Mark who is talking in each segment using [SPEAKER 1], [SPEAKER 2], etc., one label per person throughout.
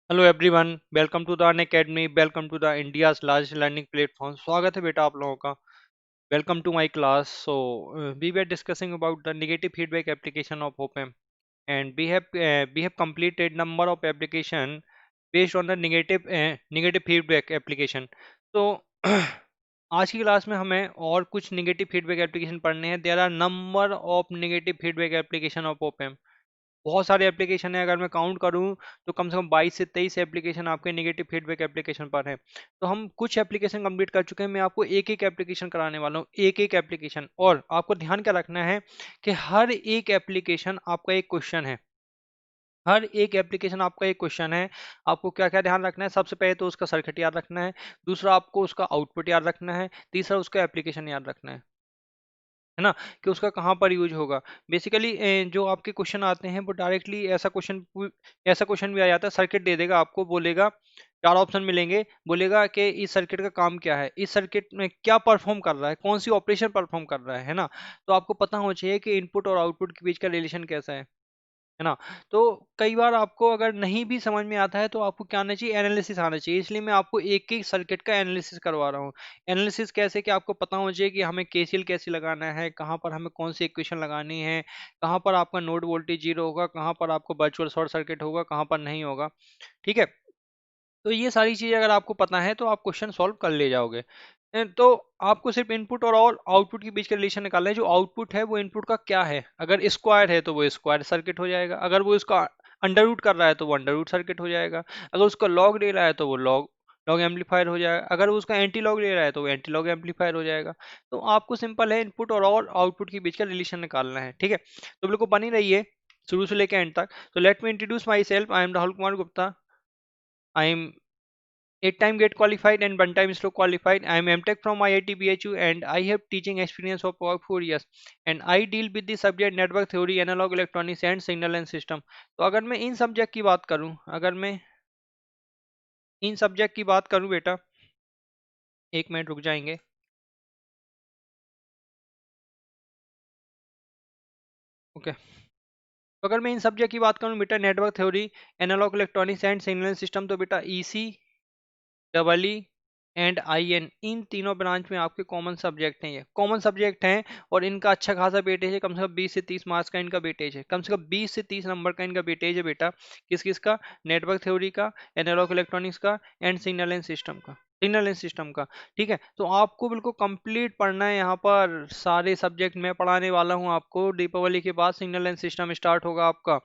[SPEAKER 1] Hello everyone, welcome to the Unacademy. Welcome to the India's largest learning platform. स्वागत है बेटा आप लोगों का। Welcome to my class. So we were discussing about the negative feedback application of open and we have completed number of application based on the negative feedback application. तो आज की class में हमें और कुछ नेगेटिव फीडबैक एप्लीकेशन पढ़ने हैं। There are number of negative feedback application of open. बहुत सारे एप्लीकेशन है, अगर मैं काउंट करूं तो कम से कम 22 से 23 एप्लीकेशन आपके नेगेटिव फीडबैक एप्लीकेशन पर है। तो हम कुछ एप्लीकेशन कंप्लीट कर चुके हैं। मैं आपको एक एक एप्लीकेशन कराने वाला हूं, एक एक एप्लीकेशन। और आपको ध्यान क्या रखना है कि हर एक एप्लीकेशन आपका एक क्वेश्चन है। हर एक एप्लीकेशन आपका एक क्वेश्चन है। आपको क्या क्या ध्यान रखना है? सबसे पहले तो उसका सर्किट याद रखना है, दूसरा आपको उसका आउटपुट याद रखना है, तीसरा उसका एप्लीकेशन याद रखना है ना, कि उसका कहाँ पर यूज होगा। बेसिकली जो आपके क्वेश्चन आते हैं वो डायरेक्टली ऐसा क्वेश्चन भी आ जाता है। सर्किट दे देगा, आपको बोलेगा चार ऑप्शन मिलेंगे, बोलेगा कि इस सर्किट का काम क्या है, इस सर्किट में क्या परफॉर्म कर रहा है, कौन सी ऑपरेशन परफॉर्म कर रहा है ना। तो आपको पता होना चाहिए कि इनपुट और आउटपुट के बीच का रिलेशन कैसा है ना। तो कई बार आपको अगर नहीं भी समझ में आता है तो आपको क्या आना चाहिए, एनालिसिस आना चाहिए। इसलिए मैं आपको एक एक सर्किट का एनालिसिस करवा रहा हूँ। एनालिसिस कैसे, कि आपको पता होना चाहिए कि हमें केसीएल कैसे लगाना है, कहाँ पर हमें कौन सी इक्वेशन लगानी है, कहाँ पर आपका नोड वोल्टेज जीरो होगा, कहाँ पर आपको वर्चुअल शॉर्ट सर्किट होगा, कहाँ पर नहीं होगा। ठीक है। तो ये सारी चीजें अगर आपको पता है तो आप क्वेश्चन सॉल्व कर ले जाओगे। तो आपको सिर्फ इनपुट और आउटपुट के बीच का रिलेशन निकालना है। जो आउटपुट है वो इनपुट का क्या है। अगर स्क्वायर है तो वो स्क्वायर सर्किट हो जाएगा, अगर वो इसका अंडर रूट कर रहा है तो वो अंडर रूट सर्किट हो जाएगा, अगर उसका लॉग ले रहा है तो वो लॉग लॉग एम्पलीफायर हो जाएगा, अगर वो उसका एंटी लॉग ले रहा है तो वो एंटी लॉग एम्पलीफायर हो जाएगा। तो आपको सिंपल है, इनपुट और आउटपुट के बीच का रिलेशन निकालना है। ठीक है, तो बिल्कुल बनी रहिए शुरू से लेकर एंड तक। तो let me introduce my self. I am Rahul Kumar Gupta. I am 8 time get qualified and 1 time slow qualified. I am MTech from IIT BHU and I have teaching experience of about 4 years and I deal with the subject network theory, analog electronics and signal and system. तो अगर मैं इन subject की बात करूं, अगर मैं इन subject की बात करूं बेटा, एक मिनट रुक जाएंगे। ओके। तो अगर मैं इन सब्जेक्ट की बात करूं बेटा, network theory, analog electronics and signal system, तो बेटा EC, double E and I N, इन तीनों ब्रांच में आपके कॉमन सब्जेक्ट हैं। ये कॉमन सब्जेक्ट हैं और इनका अच्छा खासा वेटेज है। कम से कम 20 से 30 मार्क्स का इनका वेटेज है। कम से कम 20 से 30 नंबर का इनका वेटेज है बेटा। किस किस का? नेटवर्क थ्योरी का, एनालॉग इलेक्ट्रॉनिक्स का एंड सिग्नल एंड सिस्टम का। ठीक है, तो आपको बिल्कुल कंप्लीट पढ़ना है। यहाँ पर सारे सब्जेक्ट मैं पढ़ाने वाला हूँ आपको। दीपावली के बाद सिग्नल एंड सिस्टम स्टार्ट होगा आपका।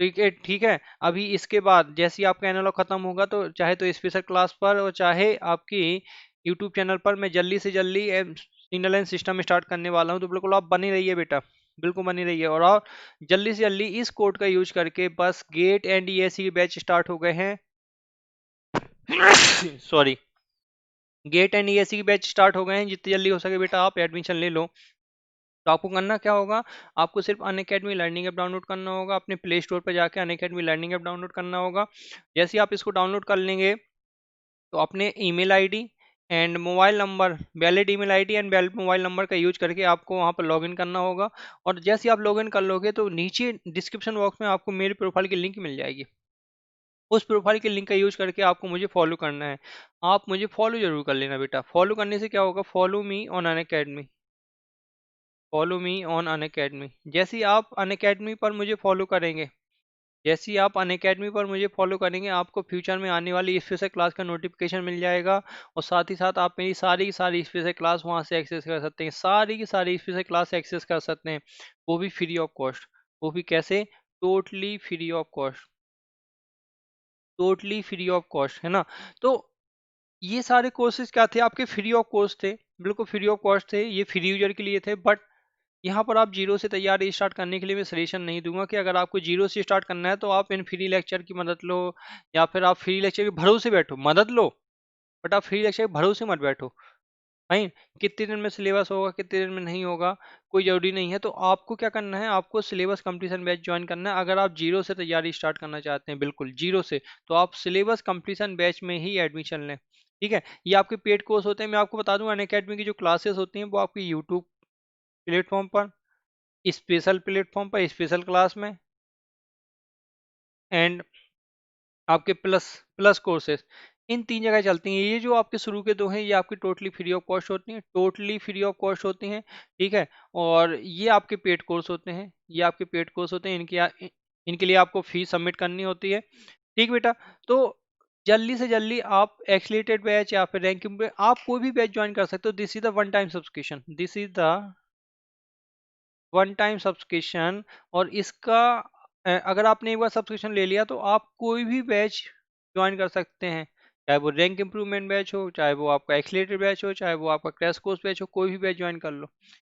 [SPEAKER 1] ठीक है, ठीक है। अभी इसके बाद जैसे ही आपका एनालॉग खत्म होगा तो चाहे तो स्पेशल क्लास पर और चाहे आपकी यूट्यूब चैनल पर मैं जल्दी से जल्दी सिग्नल एंड सिस्टम स्टार्ट करने वाला हूँ। तो बिल्कुल आप बनी रहिए बेटा, बिल्कुल बनी रहिए। और आप जल्दी से जल्दी इस कोड का यूज करके, बस गेट एंड ईएससी के बैच स्टार्ट हो गए हैं। सॉरी, गेट एंड ईएससी के बैच स्टार्ट हो गए हैं। जितनी जल्दी हो सके बेटा आप एडमिशन ले लो। तो आपको करना क्या होगा, आपको सिर्फ अनअकैडमी लर्निंग ऐप डाउनलोड करना होगा। अपने प्ले स्टोर पर जाकर अनअकैडमी लर्निंग ऐप डाउनलोड करना होगा। जैसे ही आप इसको डाउनलोड कर लेंगे तो अपने email ID and mobile number, valid email ID and valid mobile number का यूज करके आपको वहाँ पर लॉगिन करना होगा। और जैसे ही आप लॉगिन कर लोगे तो नीचे डिस्क्रिप्शन बॉक्स में आपको मेरी प्रोफाइल की लिंक मिल जाएगी। उस प्रोफाइल की लिंक का यूज करके आपको मुझे फॉलो करना है। आप मुझे फॉलो जरूर कर लेना बेटा। फॉलो करने से क्या होगा, follow me on Unacademy, follow me on Unacademy. जैसे ही आप अनअकैडमी पर मुझे फॉलो करेंगे, जैसे ही आप अनअकैडमी पर मुझे फॉलो करेंगे, आपको फ्यूचर में आने वाली स्पेशल क्लास का नोटिफिकेशन मिल जाएगा। और साथ ही साथ आप मेरी सारी की सारी स्पेशल क्लास वहां से एक्सेस कर सकते हैं। सारी की सारी स्पेशल क्लास एक्सेस कर सकते हैं, वो भी फ्री ऑफ कॉस्ट। वो भी कैसे? Totally free of cost, totally free of cost, है ना। तो ये सारे कोर्सेज क्या थे आपके? फ्री ऑफ कॉस्ट थे, बिल्कुल फ्री ऑफ कॉस्ट थे। ये फ्री यूजर के लिए थे। बट यहाँ पर आप जीरो से तैयारी स्टार्ट करने के लिए मैं सजेशन नहीं दूंगा कि अगर आपको जीरो से स्टार्ट करना है तो आप इन फ्री लेक्चर की मदद लो, या फिर आप फ्री लेक्चर के भरोसे बैठो। मदद लो, बट आप फ्री लेक्चर के भरोसे मत बैठो। भाई, कितने दिन में सिलेबस होगा, कितने दिन में नहीं होगा, कोई जरूरी नहीं है। तो आपको क्या करना है, आपको सिलेबस कंप्लीशन बैच ज्वाइन करना है। अगर आप जीरो से तैयारी स्टार्ट करना चाहते हैं, बिल्कुल जीरो से, तो आप सिलेबस कंप्लीशन बैच में ही एडमिशन लें। ठीक है, ये आपके पेड कोर्स होते हैं। मैं आपको बता दूं, अनअकैडमी की जो क्लासेस होती हैं वो आपकी यूट्यूब प्लेटफॉर्म पर, स्पेशल प्लेटफॉर्म पर, स्पेशल क्लास में एंड आपके प्लस प्लस कोर्सेज, इन तीन जगह चलती हैं। ये जो आपके शुरू के दो हैं ये आपकी टोटली फ्री ऑफ कॉस्ट होती हैं, टोटली फ्री ऑफ कॉस्ट होती हैं, ठीक है। और ये आपके पेड कोर्स होते हैं, ये आपके पेड कोर्स होते हैं, इनके लिए आपको फीस सबमिट करनी होती है, ठीक बेटा। तो जल्दी से जल्दी आप एक्सलेटेड बैच या फिर रैंकिंग पे आप कोई भी बैच ज्वाइन कर सकते हो। This is the one time subscription, this is the one time subscription. और इसका अगर आपने एक बार सब्सक्रिप्शन ले लिया तो आप कोई भी बैच ज्वाइन कर सकते हैं, चाहे वो रैंक इम्प्रूवमेंट बैच हो, चाहे वो आपका एक्सलेटेड बैच हो, चाहे वो आपका क्रैश कोर्स बैच हो, कोई भी बैच ज्वाइन कर लो।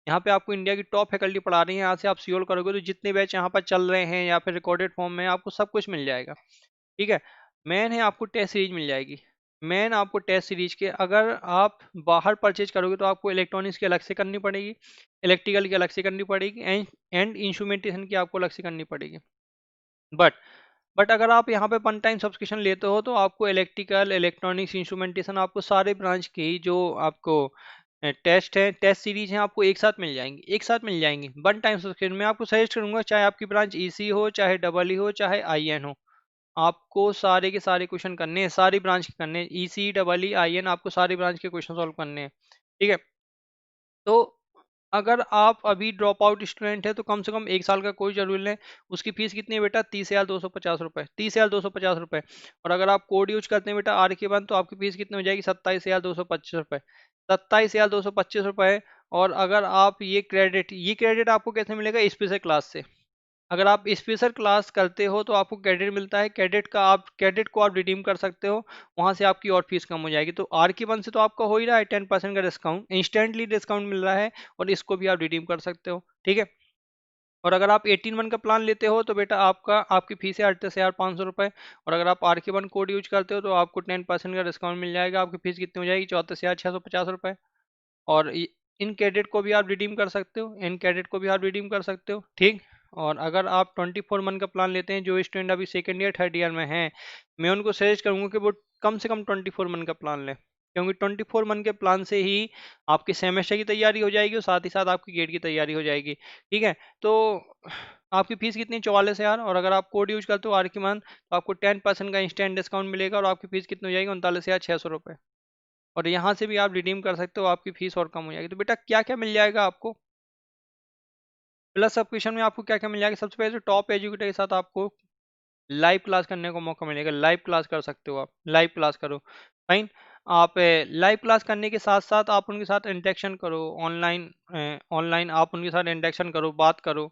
[SPEAKER 1] यहाँ पे आपको इंडिया की टॉप फैकल्टी पढ़ा रही है, यहाँ से आप सियोल करोगे तो जितने बैच यहाँ पर चल रहे हैं या फिर रिकॉर्डेड फॉर्म में आपको सब कुछ मिल जाएगा, ठीक है। मेन है आपको टेस्ट सीरीज मिल जाएगी, मेन आपको टेस्ट सीरीज के अगर आप बाहर परचेज करोगे तो आपको इलेक्ट्रॉनिक्स की अलग से करनी पड़ेगी, इलेक्ट्रिकल की अलग से करनी पड़ेगी, एंड इंस्ट्रूमेंटेशन की आपको अलग से करनी पड़ेगी। बट बट अगर आप यहाँ पे वन टाइम सब्सक्रिप्शन लेते हो तो आपको इलेक्ट्रिकल, इलेक्ट्रॉनिक्स, इंस्ट्रूमेंटेशन, आपको सारे ब्रांच की जो आपको टेस्ट है, टेस्ट सीरीज है, आपको एक साथ मिल जाएंगी, एक साथ मिल जाएंगी वन टाइम सब्सक्रिप्शन। मैं आपको सजेस्ट करूंगा चाहे आपकी ब्रांच ईसी हो, चाहे डबल ई हो, चाहे आईएन हो, आपको सारे के सारे क्वेश्चन करने हैं, सारी ब्रांच के करने हैं, EC double E I N, आपको सारी ब्रांच के क्वेश्चन सॉल्व करने हैं, ठीक है। तो अगर आप अभी ड्रॉप आउट स्टूडेंट है तो कम से कम एक साल का कोई जरूरी नहीं। उसकी फीस कितनी है बेटा? 30,250 रुपये, 30,250 रुपये। और अगर आप कोड यूज करते हैं बेटा आर के वन तो आपकी फीस कितनी हो जाएगी? 27,225 रुपये, 27,225 रुपये। और अगर आप ये क्रेडिट आपको कैसे मिलेगा? स्पेशल क्लास से। अगर आप स्पेशल क्लास करते हो तो आपको क्रेडिट मिलता है, क्रेडिट को आप रिडीम कर सकते हो, वहां से आपकी और फीस कम हो जाएगी। तो आर के वन से तो आपका हो ही रहा है 10% का डिस्काउंट, इंस्टेंटली डिस्काउंट मिल रहा है, और इसको भी आप रिडीम कर सकते हो, ठीक है। और अगर आप 18 वन का प्लान लेते हो तो बेटा आपकी फीस है 38,500 रुपये। और अगर आप आर के वन कोड यूज करते हो तो आपको 10% का डिस्काउंट मिल जाएगा, आपकी फीस कितनी हो जाएगी? 34,650 रुपये। और इन क्रेडिट को भी आप रिडीम कर सकते हो, इन क्रेडिट को भी आप रिडीम कर सकते हो, ठीक। और अगर आप 24 मंथ का प्लान लेते हैं, जो स्टूडेंट अभी सेकेंड ईयर थर्ड ईयर में हैं, मैं उनको सजेस्ट करूंगा कि वो कम से कम 24 मंथ का प्लान लें, क्योंकि 24 मंथ के प्लान से ही आपके सेमेस्टर की तैयारी हो जाएगी और साथ ही साथ आपकी गेट की तैयारी हो जाएगी, ठीक है। तो आपकी फीस कितनी? 44,000। और अगर आप कोड यूज करते हो आर की मंथ तो आपको 10% का इंस्टेंट डिस्काउंट मिलेगा, और आपकी फीस कितनी हो जाएगी? 39,600 रुपये। और यहाँ से भी आप रिडीम कर सकते हो, आपकी फीस और कम हो जाएगी। तो बेटा क्या क्या मिल जाएगा आपको प्लस सब्सक्रिप्शन में? आपको क्या क्या मिल जाएगा? सबसे पहले तो टॉप एजुकेटर के साथ आपको लाइव क्लास करने का मौका मिलेगा, लाइव क्लास कर सकते हो, आप लाइव क्लास करो, फाइन। आप लाइव क्लास करने के साथ साथ आप उनके साथ इंटरेक्शन करो, ऑनलाइन ऑनलाइन आप उनके साथ इंटरेक्शन करो, बात करो,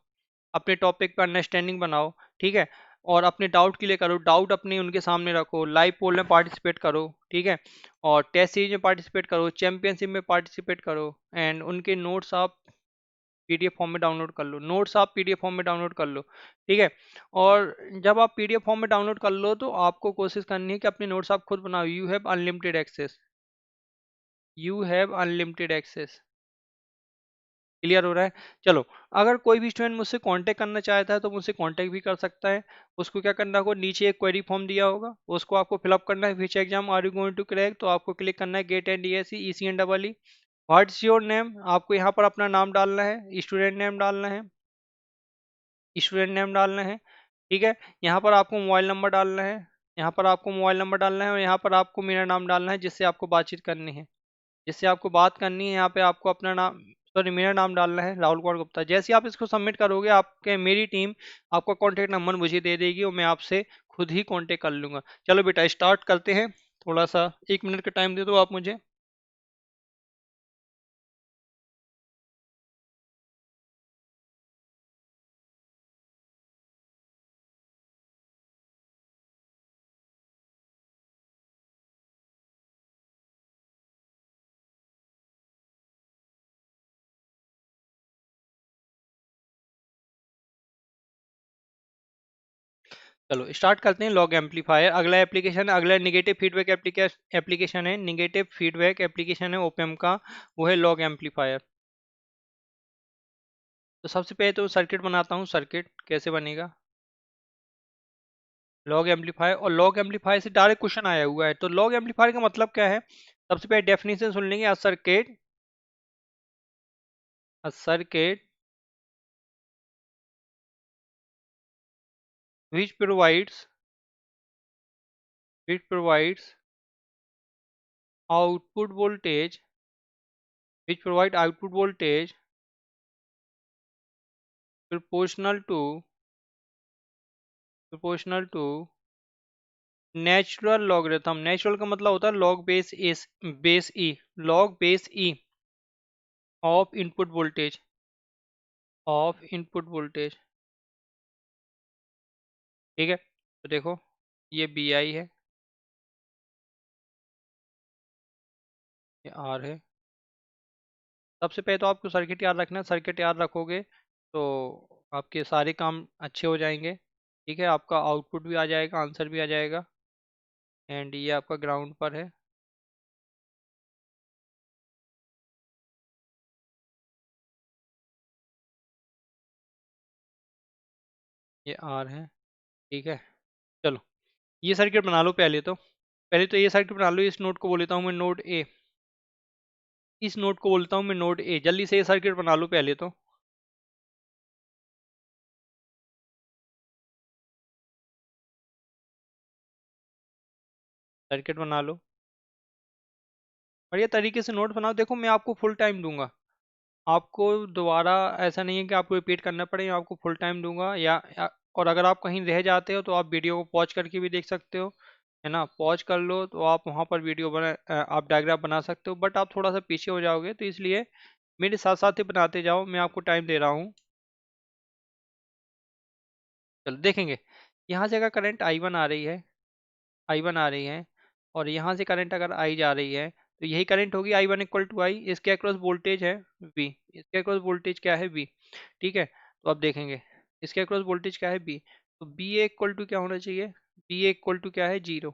[SPEAKER 1] अपने टॉपिक पर अंडरस्टैंडिंग बनाओ, ठीक है। और अपने डाउट क्लियर करो, डाउट अपने उनके सामने रखो, लाइव पोल में पार्टिसिपेट करो, ठीक है। और टेस्ट सीरीज में पार्टिसिपेट करो, चैंपियनशिप में पार्टिसिपेट करो, एंड उनके नोट्स आप पीडीएफ फॉर्म में डाउनलोड कर लो, नोट्स आप पीडीएफ फॉर्म में डाउनलोड कर लो, ठीक है। और जब आप पीडीएफ फॉर्म में डाउनलोड कर लो तो आपको कोशिश करनी है कि अपने नोट्स आप खुद बनाओ। You have unlimited access, you have unlimited access. Clear हो रहा है? चलो, अगर कोई भी स्टूडेंट मुझसे कांटेक्ट करना चाहता है तो मुझसे कांटेक्ट भी कर सकता है। उसको क्या करना होगा? नीचे एक क्वेरी फॉर्म दिया होगा, उसको आपको फिलअप करना है, which exam are you going to crack, तो आपको क्लिक करना है GATE and ESC EC and double E. What's your name, आपको यहाँ पर अपना नाम डालना है, स्टूडेंट नेम डालना है, स्टूडेंट नेम डालना है, ठीक है। यहाँ पर आपको मोबाइल नंबर डालना है, यहाँ पर आपको मोबाइल नंबर डालना है, और यहाँ पर आपको मेरा नाम डालना है जिससे आपको बातचीत करनी है, जिससे आपको बात करनी है। यहाँ पे आपको अपना नाम, सॉरी, मेरा नाम डालना है, राहुल कुमार गुप्ता। जैसे ही आप इसको सबमिट करोगे आपके मेरी टीम आपका कॉन्टेक्ट नंबर मुझे दे देगी, और मैं आपसे खुद ही कॉन्टेक्ट कर लूंगा। चलो बेटा स्टार्ट करते हैं, थोड़ा सा 1 मिनट का टाइम दे दो आप मुझे। चलो स्टार्ट करते हैं। लॉग एम्पलीफायर अगला एप्लीकेशन, अगला निगेटिव फीडबैक एप्लीकेशन है, निगेटिव फीडबैक एप्लीकेशन है ओपेम का, वो है लॉग एम्पलीफायर। तो सबसे पहले तो सर्किट बनाता हूँ, सर्किट कैसे बनेगा लॉग एम्पलीफायर। और लॉग एम्पलीफायर से डायरेक्ट क्वेश्चन आया हुआ है, तो लॉग एम्पलीफायर का मतलब क्या है? सबसे पहले डेफिनेशन सुन लेंगे। A circuit which provides which provides output voltage which provide output voltage proportional to natural logarithm. Natural का मतलब होता है log base E of input voltage. ठीक है, तो देखो ये बी आई है, ये आर है। सबसे पहले तो आपको सर्किट याद रखना है, सर्किट याद रखोगे तो आपके सारे काम अच्छे हो जाएंगे। ठीक है, आपका आउटपुट भी आ जाएगा, आंसर भी आ जाएगा। एंड ये आपका ग्राउंड पर है, ये आर है। ठीक है, चलो ये सर्किट बना लो। पहले तो ये सर्किट बना लो। इस नोड को बोल देता हूँ मैं नोड ए, इस नोड को बोलता हूँ मैं नोड ए। जल्दी से ये सर्किट बना लो पहले तो। सर्किट बना लो, बढ़िया तरीके से नोट बनाओ। देखो मैं आपको फुल टाइम दूंगा, आपको दोबारा ऐसा नहीं है कि आपको रिपीट करना पड़े, मैं आपको फुल टाइम दूंगा। और अगर आप कहीं रह जाते हो तो आप वीडियो को पॉज करके भी देख सकते हो, है ना। पॉज कर लो तो आप वहाँ पर आप डायग्राम बना सकते हो, बट आप थोड़ा सा पीछे हो जाओगे, तो इसलिए मेरे साथ साथ ही बनाते जाओ, मैं आपको टाइम दे रहा हूँ। चलो देखेंगे, यहाँ से अगर करंट आई वन आ रही है और यहाँ से करंट अगर आई जा रही है, तो यही करंट होगी आई वन इक्वल टू आई। इसके अक्रॉस वोल्टेज है वी, इसके अक्रॉस वोल्टेज क्या है वी। ठीक है, तो अब देखेंगे इसके अक्रॉस वोल्टेज क्या है बी। तो बी ए इक्वल टू क्या होना चाहिए, बी ए इक्वल टू क्या है, जीरो।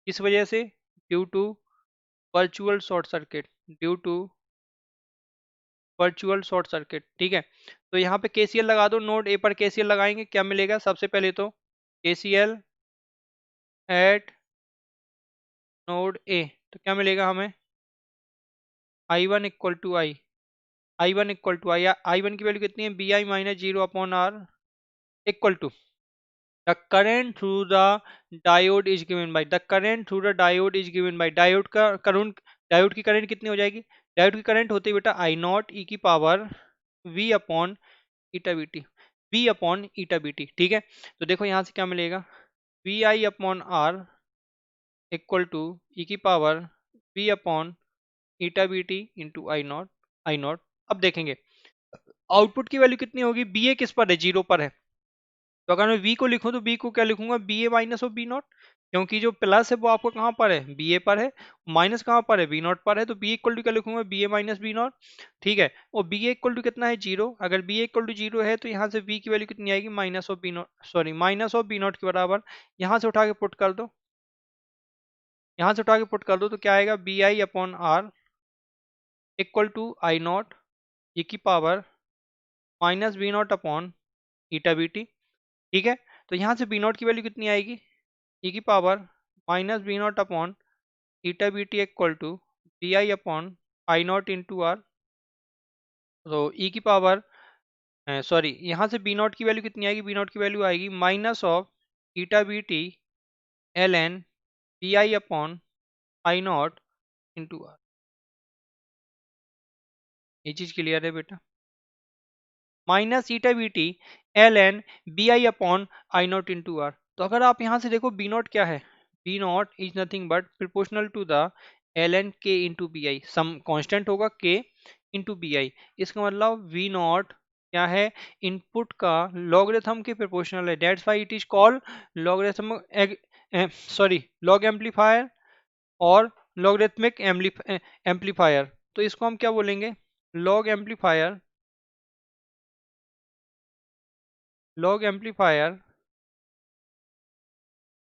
[SPEAKER 1] इस वजह से due to virtual short circuit, due to virtual short circuit. ठीक है, तो यहाँ पे केसीएल लगा दो, नोड ए पर केसीएल लगाएंगे, क्या मिलेगा सबसे पहले तो केसीएल एट नोड ए, तो क्या मिलेगा हमें, I one equal to I one की वैल्यू कितनी है, V I minus zero upon R equal to the current through the diode is given by, the current through the diode is given by, diode का current, diode की current कितनी हो जाएगी, diode की current होती है बेटा आई नॉट ई की power V upon eta B T, V upon eta B T. ठीक है, तो देखो यहाँ से क्या मिलेगा, V I upon R equal to e की power V upon eta B T into I not. अब देखेंगे आउटपुट की वैल्यू कितनी होगी, बी ए किस पर है, जीरो पर है। तो अगर मैं वी को लिखूं तो बी को क्या लिखूंगा, V A minus of V naught, क्योंकि जो प्लस है वो आपको कहाँ पर है, बी ए पर है, माइनस कहाँ पर है, बी नॉट पर है। तो बी इक्वल टू क्या लिखूंगा, V A minus B naught. ठीक है, और बी ए इक्वल टू कितना है, जीरो। अगर V A equal to zero है तो यहाँ से बी की वैल्यू कितनी आएगी, minus of V naught, sorry minus of V naught के बराबर। यहाँ से उठा के पुट कर दो, यहाँ से उठा के पुट कर दो तो क्या आएगा, B I upon R equal to I not e की power minus B not upon eta B T. ठीक है, तो यहाँ से बी नॉट की वैल्यू कितनी आएगी, ई की power minus B not upon eta B T equal to V I upon I not into R. तो ई की पावर, सॉरी यहाँ से बी नॉट की वैल्यू कितनी आएगी, बी नॉट की वैल्यू आएगी minus of eta B T L N B I upon I not into R. ये चीज़ क्लियर है बेटा, minus eta B T L N B I upon I not into R. तो अगर आप यहाँ से देखो बी नॉट क्या है, B not is nothing but proportional to the L N K into B I, some constant होगा K into B I. इसका मतलब वी नॉट क्या है, इनपुट का लॉगरिथम के प्रोपोर्शनल है, that's why it is called logarithm, sorry log amplifier और logarithmic amplifier. तो इसको हम क्या बोलेंगे, log amplifier, log amplifier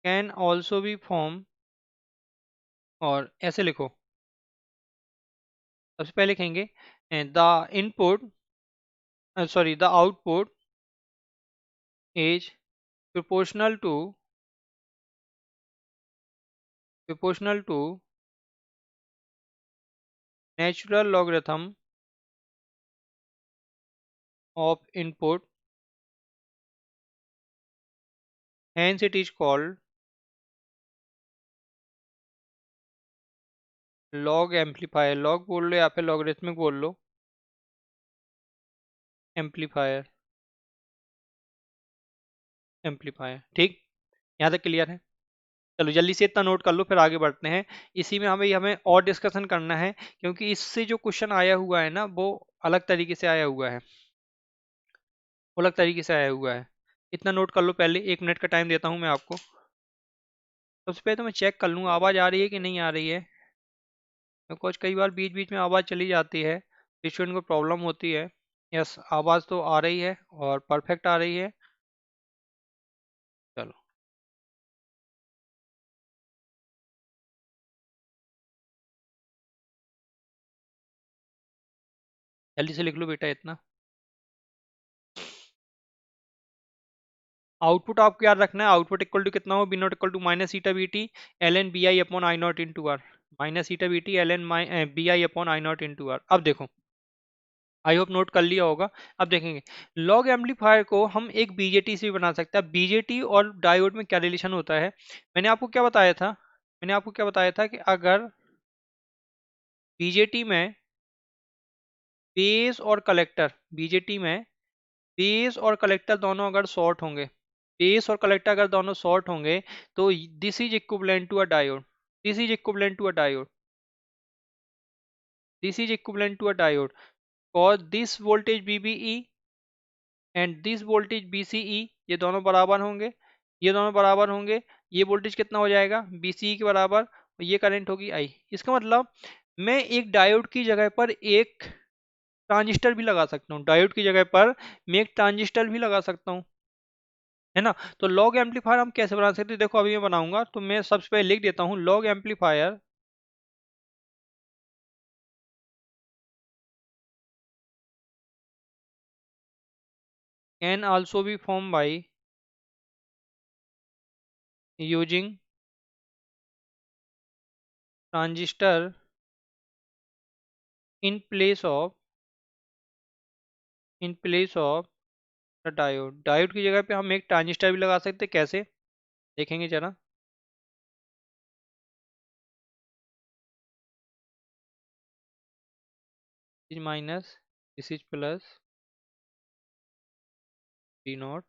[SPEAKER 1] can also be formed, और ऐसे लिखो, सबसे पहले लिखेंगे the input, sorry the output is proportional to proportional to natural logarithm of input, hence it is called log amplifier, log बोल लो या फिर लॉगरिथमिक बोल लो, एम्पलीफायर, एम्पलीफायर, ठीक। यहाँ तक क्लियर है। चलो जल्दी से इतना नोट कर लो, फिर आगे बढ़ते हैं। इसी में हमें हमें और डिस्कशन करना है, क्योंकि इससे जो क्वेश्चन आया हुआ है ना, वो अलग तरीके से आया हुआ है, वो अलग तरीके से आया हुआ है। इतना नोट कर लो पहले, 1 मिनट का टाइम देता हूँ मैं आपको। सबसे पहले तो मैं चेक कर लूँगा आवाज़ आ रही है कि नहीं आ रही है, बिकॉज कई बार बीच बीच में आवाज़ चली जाती है, स्टूडेंट को प्रॉब्लम होती है। यस, आवाज़ तो आ रही है और परफेक्ट आ रही है। चलो जल्दी से लिख लो बेटा इतना। आउटपुट आपको याद रखना है, आउटपुट इक्वल टू कितना हो, V not equal to minus eta B T L N B I upon I not into R, minus eta B T L N B I upon I not into R. अब देखो, I hope note कर लिया होगा। अब देखेंगे, log amplifier को हम एक बीजेटी से भी बना सकते हैं। बीजेटी और डायोड में क्या रिलेशन होता है, मैंने आपको क्या बताया था, मैंने आपको क्या बताया था कि अगर बीजेटी में बेस और कलेक्टर, बीजेटी में बेस और कलेक्टर दोनों अगर शॉर्ट होंगे, बेस और कलेक्टर अगर दोनों शॉर्ट होंगे, तो this is equivalent to a diode, this is equivalent to a diode, this is equivalent to a diode, और this voltage BBE and this voltage BCE, ये दोनों बराबर होंगे, ये दोनों बराबर होंगे। ये वोल्टेज कितना हो जाएगा, बीसीई के बराबर, और ये करंट होगी आई। इसका मतलब मैं एक डायोड की जगह पर एक ट्रांजिस्टर भी लगा सकता हूँ, डायोड की जगह पर मैं एक ट्रांजिस्टर भी लगा सकता हूँ, है ना। तो लॉग एम्पलीफायर हम कैसे बना सकते हैं, देखो अभी मैं बनाऊंगा, तो मैं सबसे पहले लिख देता हूँ, log amplifier can also be form by using transistor in place of, in place of diode, diode की जगह पे हम एक ट्रांजिस्टर भी लगा सकते हैं, कैसे देखेंगे जरा। Is minus, this is plus, D not,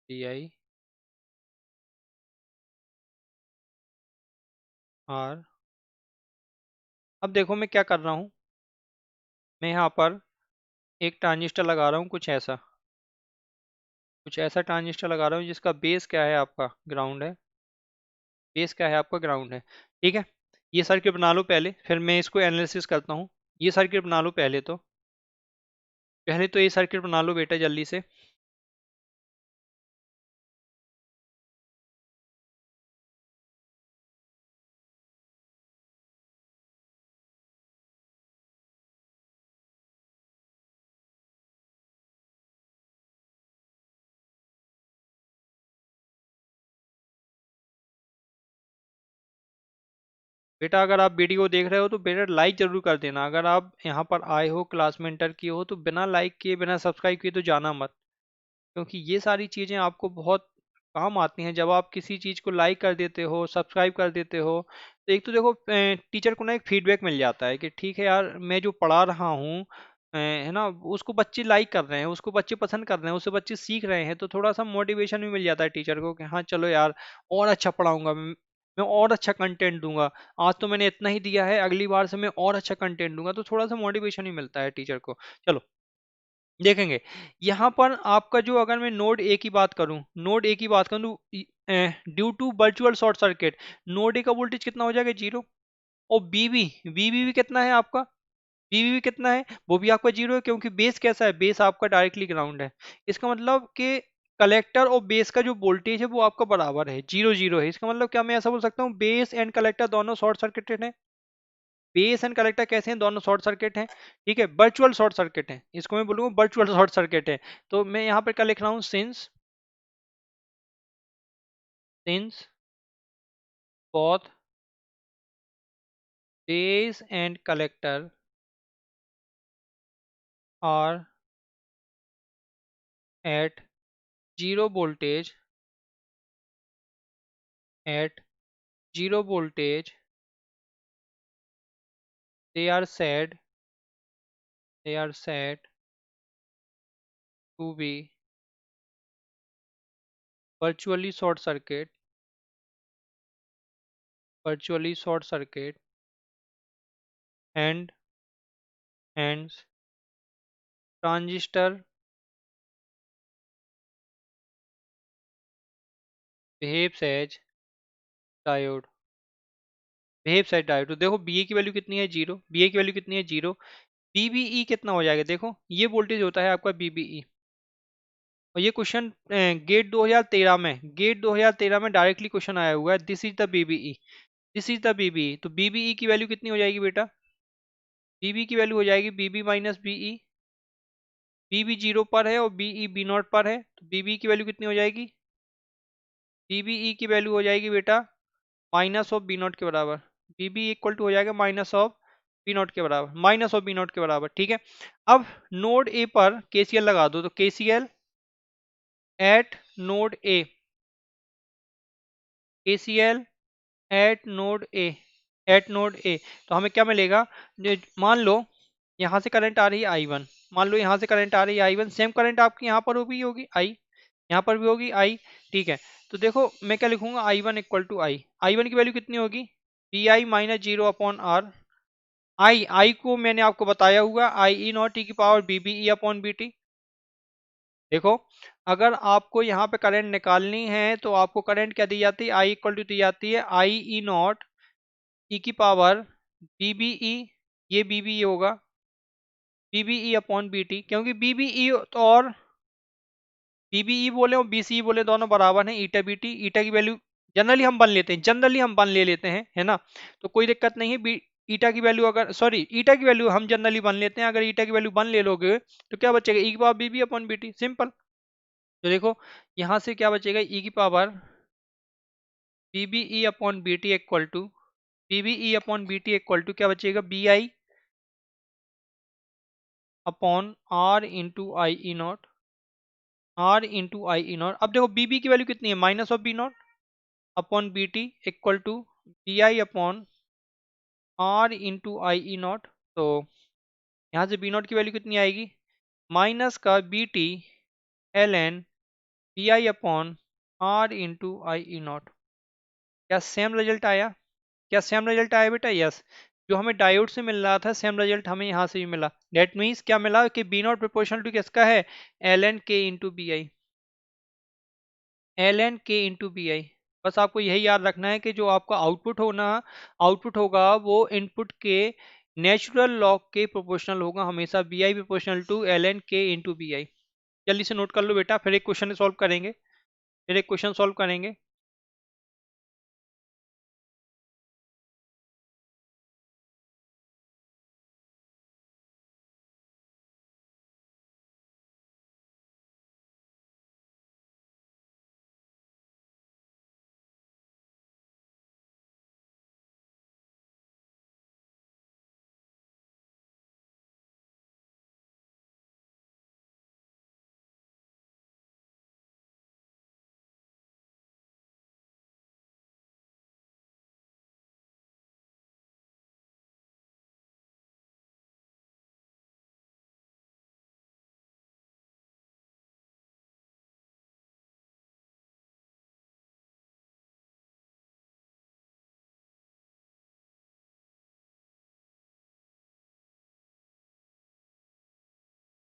[SPEAKER 1] D I R. अब देखो मैं क्या कर रहा हूँ, मैं यहाँ पर एक ट्रांजिस्टर लगा रहा हूँ, कुछ ऐसा ट्रांजिस्टर लगा रहा हूँ जिसका बेस क्या है, आपका ग्राउंड है, बेस क्या है आपका, ग्राउंड है, ठीक है। ये सर्किट बना लो पहले, फिर मैं इसको एनालिसिस करता हूँ। ये सर्किट बना लो पहले तो, पहले तो ये सर्किट बना लो बेटा जल्दी से। बेटा अगर आप वीडियो देख रहे हो तो बेटा लाइक जरूर कर देना, अगर आप यहाँ पर आए हो क्लास में एंटर किए हो, तो बिना लाइक किए बिना सब्सक्राइब किए तो जाना मत, क्योंकि ये सारी चीज़ें आपको बहुत काम आती हैं। जब आप किसी चीज़ को लाइक कर देते हो, सब्सक्राइब कर देते हो, तो एक तो देखो टीचर को ना एक फीडबैक मिल जाता है कि ठीक है यार, मैं जो पढ़ा रहा हूँ है ना, उसको बच्चे लाइक कर रहे हैं, उसको बच्चे पसंद कर रहे हैं, उससे बच्चे सीख रहे हैं, तो थोड़ा सा मोटिवेशन भी मिल जाता है टीचर को कि हाँ चलो यार, और अच्छा पढ़ाऊंगा मैं और अच्छा कंटेंट दूंगा। आज तो मैंने इतना ही दिया है, अगली बार से मैं और अच्छा कंटेंट दूंगा, तो थोड़ा सा मोटिवेशन ही मिलता है टीचर को। चलो देखेंगे, यहाँ पर आपका जो, अगर मैं नोड ए की बात करूं, नोड ए की बात करूं, due to virtual short circuit, node A का वोल्टेज कितना हो जाएगा, जीरो। और बीबी, बीबी भी कितना है आपका, बीबी भी कितना है, वो भी आपका जीरो है, क्योंकि बेस कैसा है, बेस आपका डायरेक्टली ग्राउंड है। इसका मतलब कि कलेक्टर और बेस का जो वोल्टेज है वो आपका बराबर है, जीरो जीरो है। इसका मतलब क्या मैं ऐसा बोल सकता हूँ, बेस एंड कलेक्टर दोनों शॉर्ट सर्किटेड है, बेस एंड कलेक्टर कैसे हैं, दोनों शॉर्ट सर्किट हैं, ठीक है, वर्चुअल शॉर्ट सर्किट है, इसको मैं बोलूंगा वर्चुअल शॉर्ट सर्किट है। तो मैं यहाँ पर क्या लिख रहा हूँ, since, since both base and collector are at zero voltage, at zero voltage they are said to be virtually short circuit virtually short circuit and hence transistor behaves as diode तो देखो बी ए की value कितनी है zero B A की value कितनी है zero BBE कितना हो जाएगा देखो ये वोल्टेज होता है आपका बीबीई और ये क्वेश्चन गेट 2013 में डायरेक्टली क्वेश्चन आया हुआ है this is the BBE this is the BBE तो बीबीई की वैल्यू कितनी हो जाएगी बेटा बीबी की वैल्यू हो जाएगी बीबी माइनस बीई बीबी जीरो पर है और बीई बी नॉट पर है तो बीबी की वैल्यू कितनी हो जाएगी बीबीई की वैल्यू हो जाएगी बेटा माइनस ऑफ बी नॉट के बराबर बीबी इक्वल टू हो जाएगा माइनस ऑफ बी नॉट के बराबर माइनस ऑफ बी नॉट के बराबर ठीक है अब नोड ए पर केसीएल लगा दो तो KCL eight node A KCL eight node A तो हमें क्या मिलेगा मान लो यहाँ से करंट आ रही है आई वन मान लो यहाँ से करंट आ रही है आई वन सेम करंट आपकी यहाँ पर भी होगी आई यहाँ पर भी होगी आई ठीक है तो देखो मैं क्या लिखूंगा I one equal to I one की वैल्यू कितनी होगी V I minus zero upon R I को मैंने आपको बताया हुआ आई ई नॉट टी की power V V e upon V T देखो अगर आपको यहाँ पे करंट निकालनी है तो आपको करंट क्या दी जाती है आई इक्वल टू दी जाती है आई ई नॉट ई की पावर बीबीई ये बीबीई होगा बीबीई अपॉन बीटी क्योंकि बीबीई और बीबीई बोले और बीसीई बोले दोनों बराबर हैं ईटा बीटी ईटा की वैल्यू जनरली हम बन ले लेते हैं है ना तो कोई दिक्कत नहीं है ईटा की वैल्यू अगर सॉरी ईटा की वैल्यू हम जनरली बन लेते हैं अगर ईटा की वैल्यू बन ले लोगे तो क्या बचेगा ई की power VV upon VT simple तो देखो यहाँ से क्या बचेगा ई की power VVE upon VT equal to VVE upon VT equal to क्या बचेगा V I upon R into I e naught R into I e naught अब देखो बीबी की वैल्यू कितनी है minus of V not upon V T equal to V I upon R into I e naught तो यहाँ से B naught की value कितनी आएगी माइनस का B T L N B I upon R into I e naught क्या same result आया क्या सेम रिजल्ट आया बेटा यस जो हमें डायोड से मिल रहा था सेम रिजल्ट हमें यहाँ से भी मिला डेट मीन्स क्या मिला कि बी नॉट प्रोपोर्शनल टू किसका है L N K into B I L N K into B I बस आपको यही याद रखना है कि जो आपका आउटपुट होगा वो इनपुट के नेचुरल लॉग के प्रोपोर्शनल होगा हमेशा V I proportional to L N K into B I जल्दी से नोट कर लो बेटा फिर एक क्वेश्चन सॉल्व करेंगे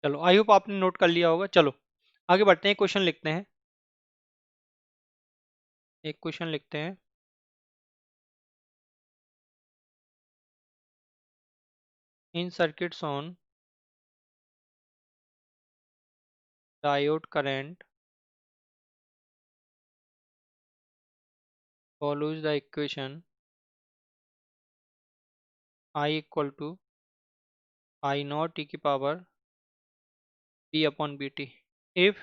[SPEAKER 1] चलो आई होप आपने नोट कर लिया होगा चलो आगे बढ़ते हैं एक क्वेश्चन लिखते हैं in circuits on diode current follows the equation I equal to I naught e की power b upon bt if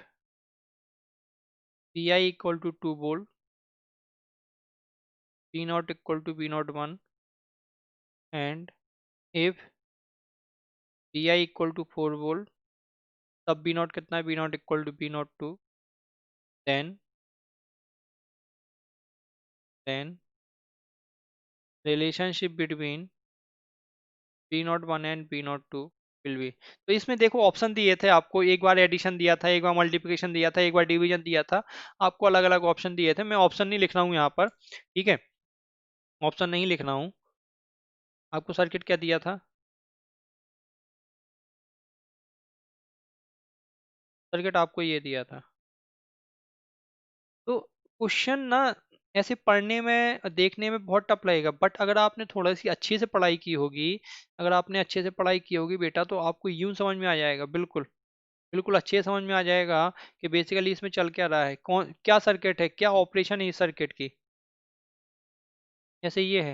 [SPEAKER 1] pi equal to 2 volt b naught equal to b naught 1 and if pi equal to 4 volt तब b naught कितना है b naught equal to b naught 2 then b naught equal to b naught 1 and if pi equal to 4 volt तब b naught कितना है b naught equal to b naught 2 then b naught equal to b naught 1 and if pi equal to 4 volt तब b naught कितना है b naught equal to b naught 2 then b naught equal to b naught 1 and if pi equal to 4 volt then relationship between B01 and B02 will be. तो इसमें देखो option दिए थे आपको, एक बार एडिशन दिया था, एक बार मल्टीप्लिकेशन दिया था, एक बार डिवीजन दिया था, आपको अलग अलग ऑप्शन दिए थे। मैं ऑप्शन नहीं लिख रहा हूँ यहाँ पर, ठीक है, ऑप्शन नहीं लिख रहा हूँ। आपको सर्किट क्या दिया था? सर्किट आपको ये दिया था। तो क्वेश्चन ना ऐसे पढ़ने में देखने में बहुत टफ लगेगा, बट अगर आपने थोड़ा सी अच्छे से पढ़ाई की होगी, अगर आपने अच्छे से पढ़ाई की होगी बेटा, तो आपको यूं समझ में आ जाएगा, बिल्कुल बिल्कुल अच्छे से समझ में आ जाएगा कि बेसिकली इसमें चल क्या रहा है, कौन क्या सर्किट है, क्या ऑपरेशन है इस सर्किट की। जैसे ये है,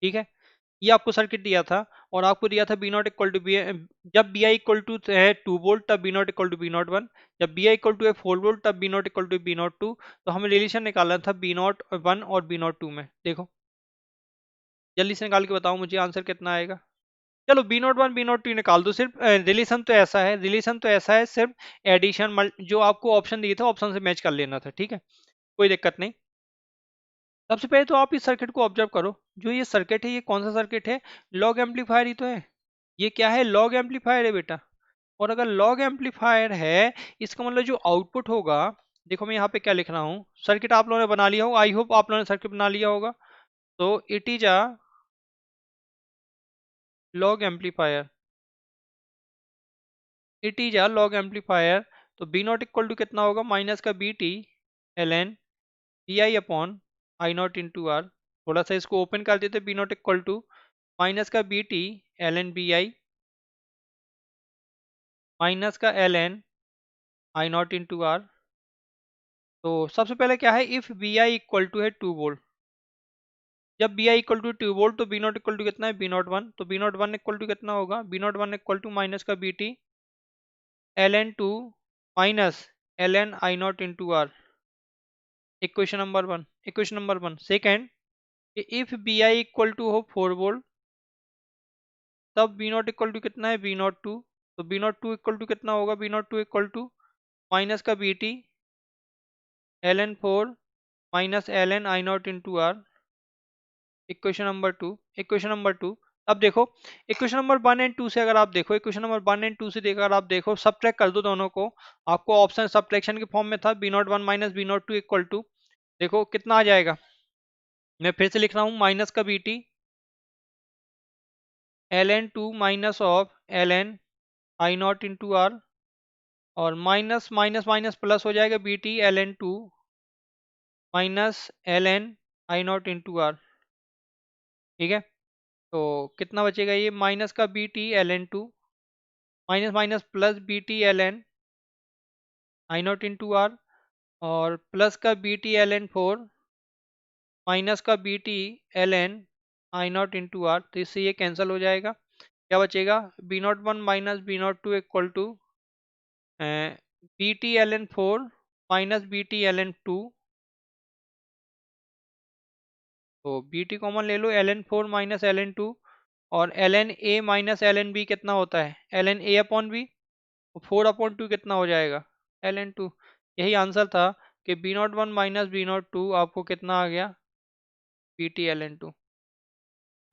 [SPEAKER 1] ठीक है, ये आपको सर्किट दिया था, और आपको दिया था V not equal to V, जब बी आई इक्वल टू है 2 वोल्ट तब V not equal to V not one, जब बी आई इक्वल टू है 4 वोल्ट तब V not equal to V not two. तो हमें रिलेशन निकालना था बी नॉट वन और बी नॉट टू में। देखो जल्दी से निकाल के बताओ मुझे आंसर कितना आएगा। चलो V not one V not two निकाल दो, सिर्फ रिलेशन तो ऐसा है, रिलेशन तो ऐसा है, सिर्फ एडिशन जो आपको ऑप्शन दिए थे ऑप्शन से मैच कर लेना था, ठीक है, कोई दिक्कत नहीं। सबसे पहले तो आप इस सर्किट को ऑब्जर्व करो, जो ये सर्किट है ये कौन सा सर्किट है? लॉग एम्पलीफायर ही तो है। ये क्या है? लॉग एम्पलीफायर है बेटा। और अगर लॉग एम्पलीफायर है, इसका मतलब जो आउटपुट होगा, देखो मैं यहाँ पे क्या लिख रहा हूँ, सर्किट आप लोगों ने बना लिया होगा, आई होप आप लोगों ने सर्किट बना लिया होगा। तो it is a log amplifier, it is a log amplifier. तो बी नॉट इक्वल टू कितना होगा? माइनस का B T L N P I upon I not into R. थोड़ा सा इसको ओपन कर देते, B not equal to minus का B T L N B I minus का L N I not into R. तो सबसे पहले क्या है, if B I equal to है 2 वोल्ट, जब B I equal to 2 volt तो बी नॉट इक्वल टू कितना है? B not one. तो B not one equal to कितना होगा? B not one equal to minus का B T L N two minus L N I not into R. Equation number one, equation number one. Second, if B I equal to हो 4 volt, तब V not equal to कितना है? B not two. तो B not two equal to कितना होगा? B not two equal to minus का B T L N four minus L N I not into R. Equation number two, equation number two. अब देखो equation number one and two से अगर आप देखो, equation number one and two से देखकर अगर आप देखो, सब्ट्रैक्ट कर दो दोनों को। आपको ऑप्शन सब्ट्रैक्शन के फॉर्म में था, V not one minus B not two equal to, देखो कितना आ जाएगा। मैं फिर से लिख रहा हूँ, माइनस का B T L N two minus of L N I not into R, और माइनस माइनस माइनस प्लस हो जाएगा, V T L N two minus L N I not into R, ठीक है। तो कितना बचेगा? ये माइनस का B T L N two minus minus plus V T L N I not into R, और प्लस का B T L N four minus का B T L N I not into R. तो इससे ये cancel हो जाएगा, क्या बचेगा? B not one minus B not two equal to B T L N four minus B T L N two. तो B T common ले लो, L N four minus L N two, और L N A minus L N B कितना होता है? L N A upon B, four upon two कितना हो जाएगा? L N two. यही आंसर था कि V not one minus B not two आपको कितना आ गया? V T L N two.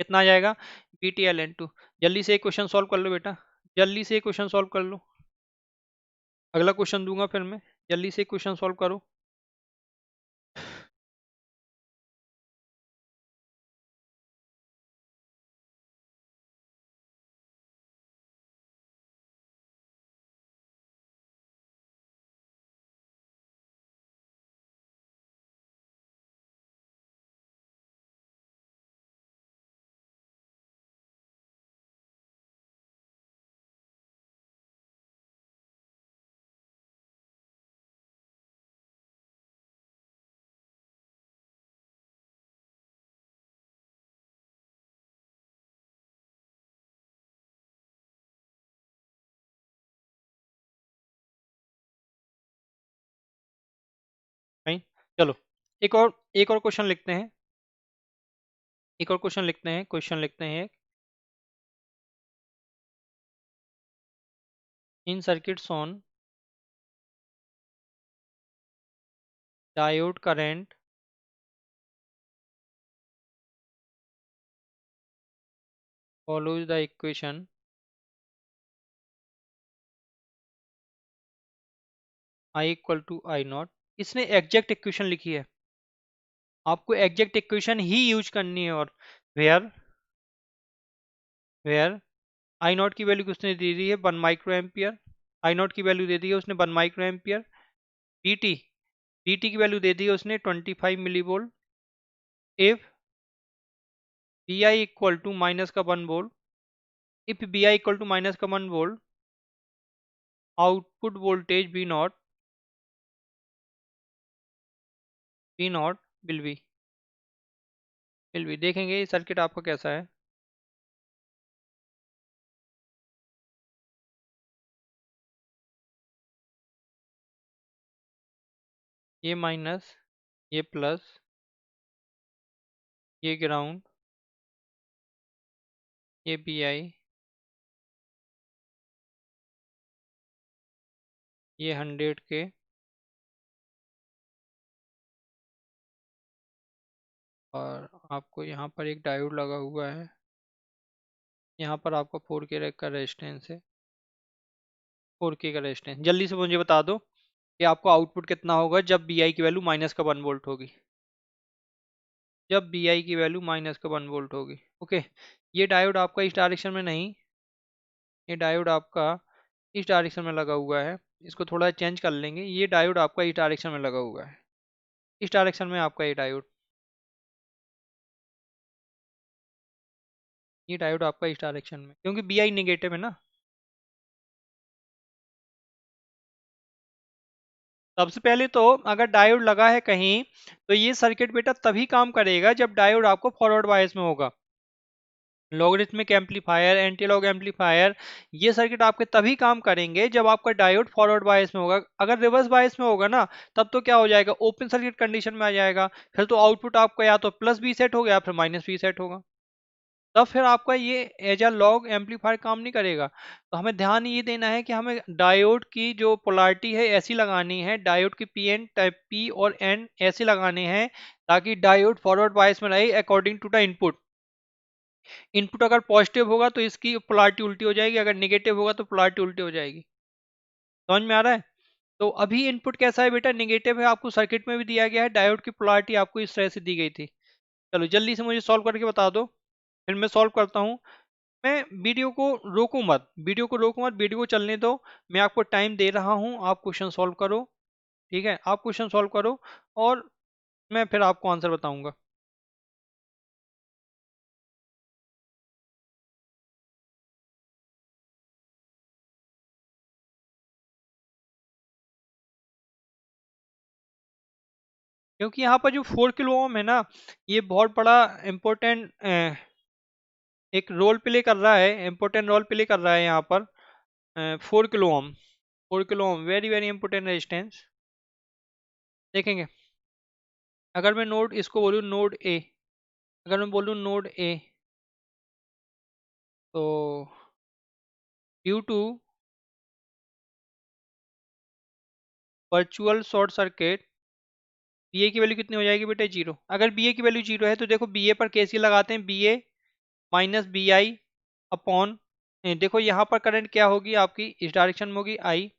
[SPEAKER 1] कितना आ जाएगा? V T L N two. जल्दी से एक क्वेश्चन सॉल्व कर लो बेटा, जल्दी से एक क्वेश्चन सॉल्व कर लो, अगला क्वेश्चन दूंगा फिर मैं। जल्दी से एक क्वेश्चन सॉल्व करो। नहीं, चलो एक और क्वेश्चन लिखते हैं, एक और क्वेश्चन लिखते हैं, क्वेश्चन लिखते हैं। In circuits on diode current follows the equation I equal to I not. इसने एग्जैक्ट इक्वेशन लिखी है, आपको एग्जैक्ट इक्वेशन ही यूज करनी है। और वेयर वेयर आई नॉट की वैल्यू उसने दे दी है 1 माइक्रो एम्पियर। आई नॉट की वैल्यू दे दी है उसने 1 माइक्रो एम्पियर। पीटी पीटी की वैल्यू दे दी है उसने 25 millivolt. If B I equal to minus का 1 volt, if B I equal to minus का 1 volt, output voltage V naught will be देखेंगे ये सर्किट आपका कैसा है। ये माइनस, ये प्लस, ये ग्राउंड, ये बी आई, ये 100 के, और आपको यहाँ पर एक डायोड लगा हुआ है। यहाँ पर आपका 4K का रेजिस्टेंस है, 4K का रेजिस्टेंस। जल्दी से मुझे बता दो कि आपको आउटपुट कितना होगा जब बी आई की वैल्यू माइनस का 1 वोल्ट होगी। जब बी आई की वैल्यू माइनस का 1 वोल्ट होगी। ओके, ये डायोड आपका इस डायरेक्शन में नहीं, ये डायोड आपका इस डायरेक्शन में लगा हुआ है। इसको थोड़ा चेंज कर लेंगे, ये डायोड आपका इस डायरेक्शन में लगा हुआ है। इस डायरेक्शन में आपका ये डायोड आपका इस डायरेक्शन में, क्योंकि बी आई निगेटिव है ना। सबसे पहले तो अगर डायोड लगा है कहीं, तो ये सर्किट बेटा तभी काम करेगा जब डायोड आपको फॉरवर्ड बायस में होगा। Logarithmic amplifier, anti log amplifier, ये सर्किट आपके तभी काम करेंगे जब आपका डायोड फॉरवर्ड बायस में होगा। अगर रिवर्स बायस में होगा ना, तब तो क्या हो जाएगा, ओपन सर्किट कंडीशन में आ जाएगा। फिर तो आउटपुट आपका या तो प्लस बी सेट हो गया, फिर माइनस बी सेट होगा। तब फिर आपका ये एज अ लॉग एम्पलीफायर काम नहीं करेगा। तो हमें ध्यान ये देना है कि हमें डायोड की जो पोलारिटी है ऐसी लगानी है, डायोड की पी एन टाइप, पी और एन ऐसे लगाने हैं ताकि डायोड फॉरवर्ड बायस में रहे according to the input. Input अगर पॉजिटिव होगा तो इसकी पोलारिटी उल्टी हो जाएगी, अगर नेगेटिव होगा तो पोलारिटी उल्टी हो जाएगी। समझ में आ रहा है? तो अभी इनपुट कैसा है बेटा, नेगेटिव है, आपको सर्किट में भी दिया गया है। डायोड की पोलारिटी आपको इस तरह से दी गई थी। चलो जल्दी से मुझे सॉल्व करके बता दो, फिर मैं सॉल्व करता हूँ। मैं वीडियो को रोकूं मत, वीडियो को रोकूं मत, वीडियो को चलने दो। मैं आपको टाइम दे रहा हूं, आप क्वेश्चन सॉल्व करो। ठीक है, आप क्वेश्चन सॉल्व करो और मैं फिर आपको आंसर बताऊंगा। क्योंकि यहाँ पर जो 4 किलो ओम है ना, ये बहुत बड़ा इम्पोर्टेंट एक रोल प्ले कर रहा है, इम्पोर्टेंट रोल प्ले कर रहा है यहाँ पर। 4 kilo ohm, 4 kilo ohm very very important resistance. देखेंगे, अगर मैं नोड इसको बोलूँ नोड ए, अगर मैं बोलूँ नोड ए, तो due to virtual short circuit B A की वैल्यू कितनी हो जाएगी बेटा, जीरो। अगर बी ए की वैल्यू जीरो है तो देखो बी ए पर केसीएल लगाते हैं, V A minus V I upon, देखो यहाँ पर करंट क्या होगी आपकी, इस डायरेक्शन में होगी आई,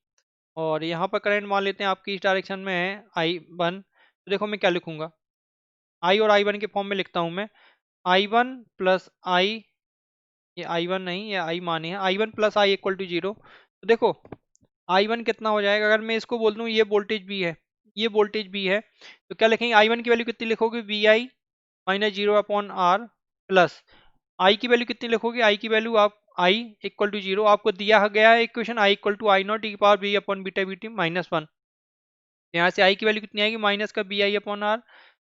[SPEAKER 1] और यहाँ पर करंट मान लेते हैं आपकी इस डायरेक्शन में है I1। तो देखो मैं क्या लिखूंगा, आई और I1 के फॉर्म में लिखता हूँ मैं। I1 प्लस आई, ये I1 नहीं, ये आई माने है, I1 plus I equal to zero. तो देखो I1 कितना हो जाएगा, अगर मैं इसको बोल दूं ये वोल्टेज भी है, ये वोल्टेज भी है, तो क्या लिखेंगे, I1 की वैल्यू कितनी लिखोगे, V I minus zero upon R, plus I की वैल्यू कितनी लिखोगे, आई की वैल्यू आप आई इक्वल टू जीरो, आपको दिया गया है equation I equal to I not e की power B upon beta BT minus one. यहाँ से आई की वैल्यू कितनी आएगी, माइनस का B I upon R,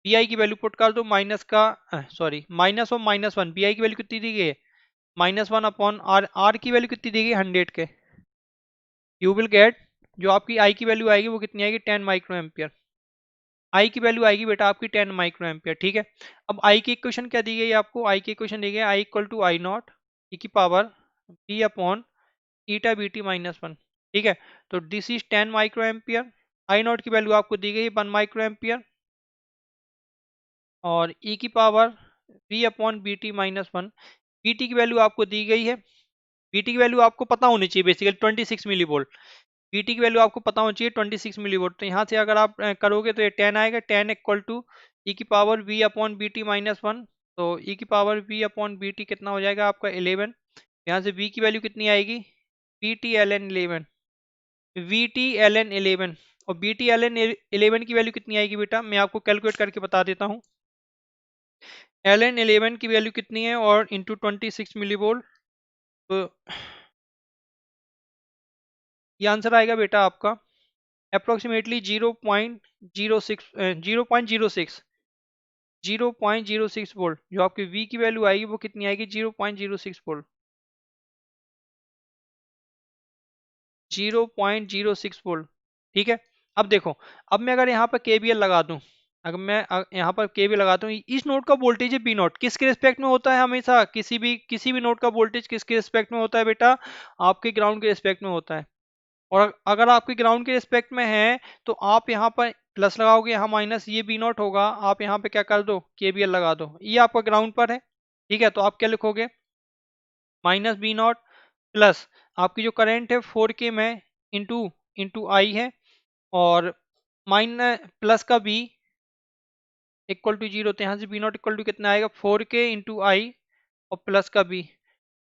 [SPEAKER 1] B I की वैल्यू पुट कर दो, माइनस का सॉरी माइनस और माइनस वन, बी आई की वैल्यू कितनी दी गई है, minus one upon R, R की वैल्यू कितनी दी गई 100 के। यू विल गेट, जो आपकी आई की वैल्यू आएगी वो कितनी आएगी, 10 माइक्रो एम्पियर। आई की वैल्यू आएगी बेटा आपकी 10 माइक्रो एम्पियर। ठीक है, अब आई की इक्वेशन क्या दी गई है आपको, आई की इक्वेशन दी गई है आई equal to I not e की power B upon eta B T minus one. ठीक है, तो this is 10 micro ampere. I naught की वैल्यू आपको दी गई है 1 माइक्रो एम्पियर, और ई की power B upon V T minus one. Vt की वैल्यू आपको दी गई है, Vt की वैल्यू आपको पता होनी चाहिए बेसिकली 26 मिली वोल्ट। Vt की वैल्यू आपको पता होनी चाहिए 26 मिली वोल्ट। तो यहाँ से अगर आप करोगे तो ये 10 आएगा, 10 इक्वल टू ई की power V upon V T minus one. तो ई की power V upon V T कितना हो जाएगा आपका 11। यहाँ से v की वैल्यू कितनी आएगी, V T L N 11, V T L N 11। और बी टी एल एन 11 की वैल्यू कितनी आएगी बेटा, मैं आपको कैलकुलेट करके बता देता हूँ। एल एन 11 की वैल्यू कितनी है और इंटू 26 मिली वोल्ट, तो ये आंसर आएगा बेटा आपका अप्रोक्सीमेटली 0.06 0.06 0.06 वोल्ट। जो आपकी V की वैल्यू आएगी वो कितनी आएगी, 0.06 वोल्ट, 0.06 वोल्ट। ठीक है। अब देखो, अब मैं अगर यहाँ पर KVL लगा दूं, अगर मैं यहाँ पर KVL लगाता हूँ, इस नोड का वोल्टेज है बी नोट, किसके रिस्पेक्ट में होता है हमेशा, किसी भी नोड का वोल्टेज किसके रिस्पेक्ट में होता है बेटा, आपके ग्राउंड के रिस्पेक्ट में होता है। और अगर आपके ग्राउंड के रिस्पेक्ट में है तो आप यहाँ पर प्लस लगाओगे, यहाँ माइनस, ये बी नॉट होगा, आप यहाँ पे क्या कर दो, केबीएल लगा दो, ये आपका ग्राउंड पर है। ठीक है, तो आप क्या लिखोगे, माइनस बी नॉट प्लस आपकी जो करंट है 4K में इंटू इंटू आई है, और माइनस प्लस का बी इक्वल टू जीरो। तो यहाँ से बी नॉट इक्वल टू कितना आएगा, 4K इंटू आई और प्लस का बी।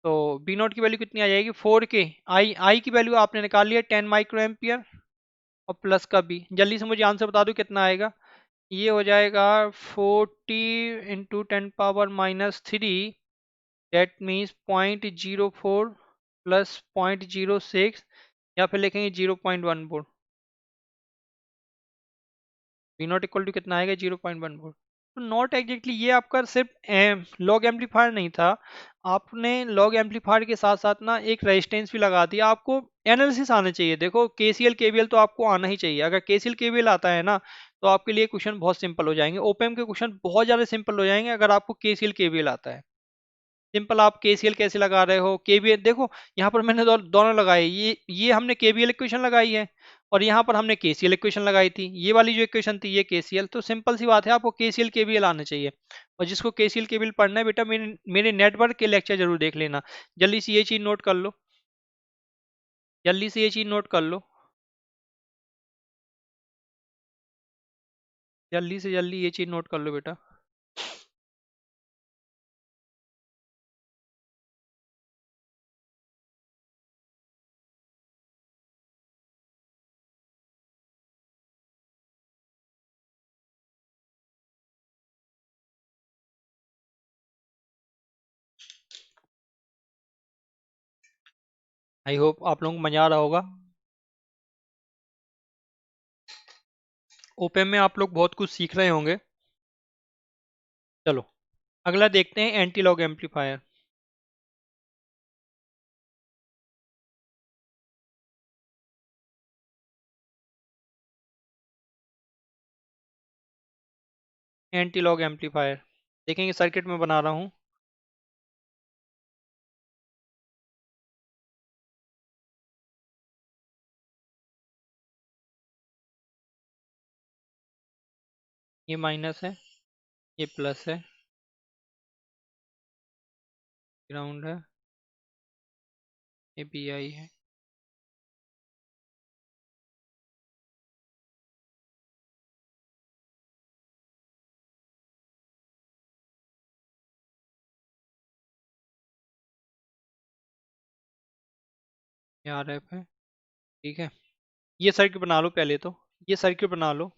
[SPEAKER 1] तो बी नॉट की वैल्यू कितनी आ जाएगी, 4K, आई की वैल्यू आपने निकाल लिया 10 माइक्रो एम्पियर, और प्लस का बी। जल्दी से मुझे आंसर बता दो कितना आएगा। ये हो जाएगा 40 × 10⁻³ दैट मीन्स 0.04 प्लस 0.06, या फिर लिखेंगे 0.1 volt. V naught equal to कितना आएगा, 0.1 वोल्ट। तो नॉट एग्जैक्टली ये आपका सिर्फ लॉग एम्पलीफायर नहीं था, आपने लॉग एम्पलीफायर के साथ साथ ना एक रेजिस्टेंस भी लगा दिया। आपको एनालिसिस आना चाहिए। देखो केसीएल केवीएल तो आपको आना ही चाहिए। अगर केसीएल केवीएल आता है ना तो आपके लिए क्वेश्चन बहुत सिंपल हो जाएंगे, ओपीएम के क्वेश्चन बहुत ज़्यादा सिंपल हो जाएंगे अगर आपको केसीएल केवीएल आता है। सिंपल, आप केसीएल कैसे लगा रहे हो, केवीएल देखो, यहाँ पर मैंने दोनों लगाए, ये हमने केवीएल इक्वेशन लगाई है, और यहाँ पर हमने केसीएल इक्वेशन लगाई थी। ये वाली जो इक्वेशन थी ये केसीएल। तो सिंपल सी बात है, आपको केसीएल केवीएल आना चाहिए। और जिसको केसीएल केवीएल पढ़ना है बेटा, मेरे नेटवर्क के लेक्चर जरूर देख लेना। जल्दी से ये चीज नोट कर लो, जल्दी से ये चीज नोट कर लो, जल्दी से जल्दी ये चीज नोट कर लो बेटा। आई होप आप लोगों को मजा आ रहा होगा। ओपीएम में आप लोग बहुत कुछ सीख रहे होंगे। चलो अगला देखते हैं, anti log amplifier. Anti log amplifier देखेंगे, सर्किट में बना रहा हूँ। ये माइनस है, ये प्लस है, ग्राउंड है, ये पी आई है। ये आर एफ है। ठीक है, ये सर्किट बना लो पहले तो, ये सर्किट बना लो।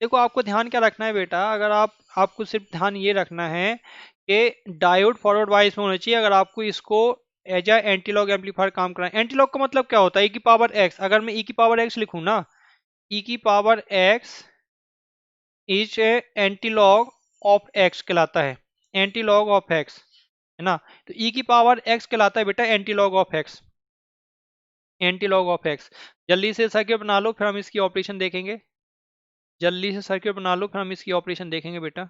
[SPEAKER 1] देखो आपको ध्यान क्या रखना है बेटा, अगर आपको सिर्फ ध्यान ये रखना है कि डायोड फॉरवर्ड वाइस में होना चाहिए। अगर आपको इसको एज ए एंटीलॉग एम्पलीफायर काम करना है, एंटीलॉग का मतलब क्या होता है, ई की पावर एक्स। अगर मैं ई की पावर एक्स लिखूं ना, ई की power x is a antilog of x कहलाता है, एंटीलॉग ऑफ एक्स, है ना। तो ई की पावर एक्स कहलाता है बेटा antilog of x, antilog of x. जल्दी से सर्किट बना लो फिर हम इसकी ऑपरेशन देखेंगे, जल्दी से सर्किट बना लो फिर हम इसकी ऑपरेशन देखेंगे बेटा।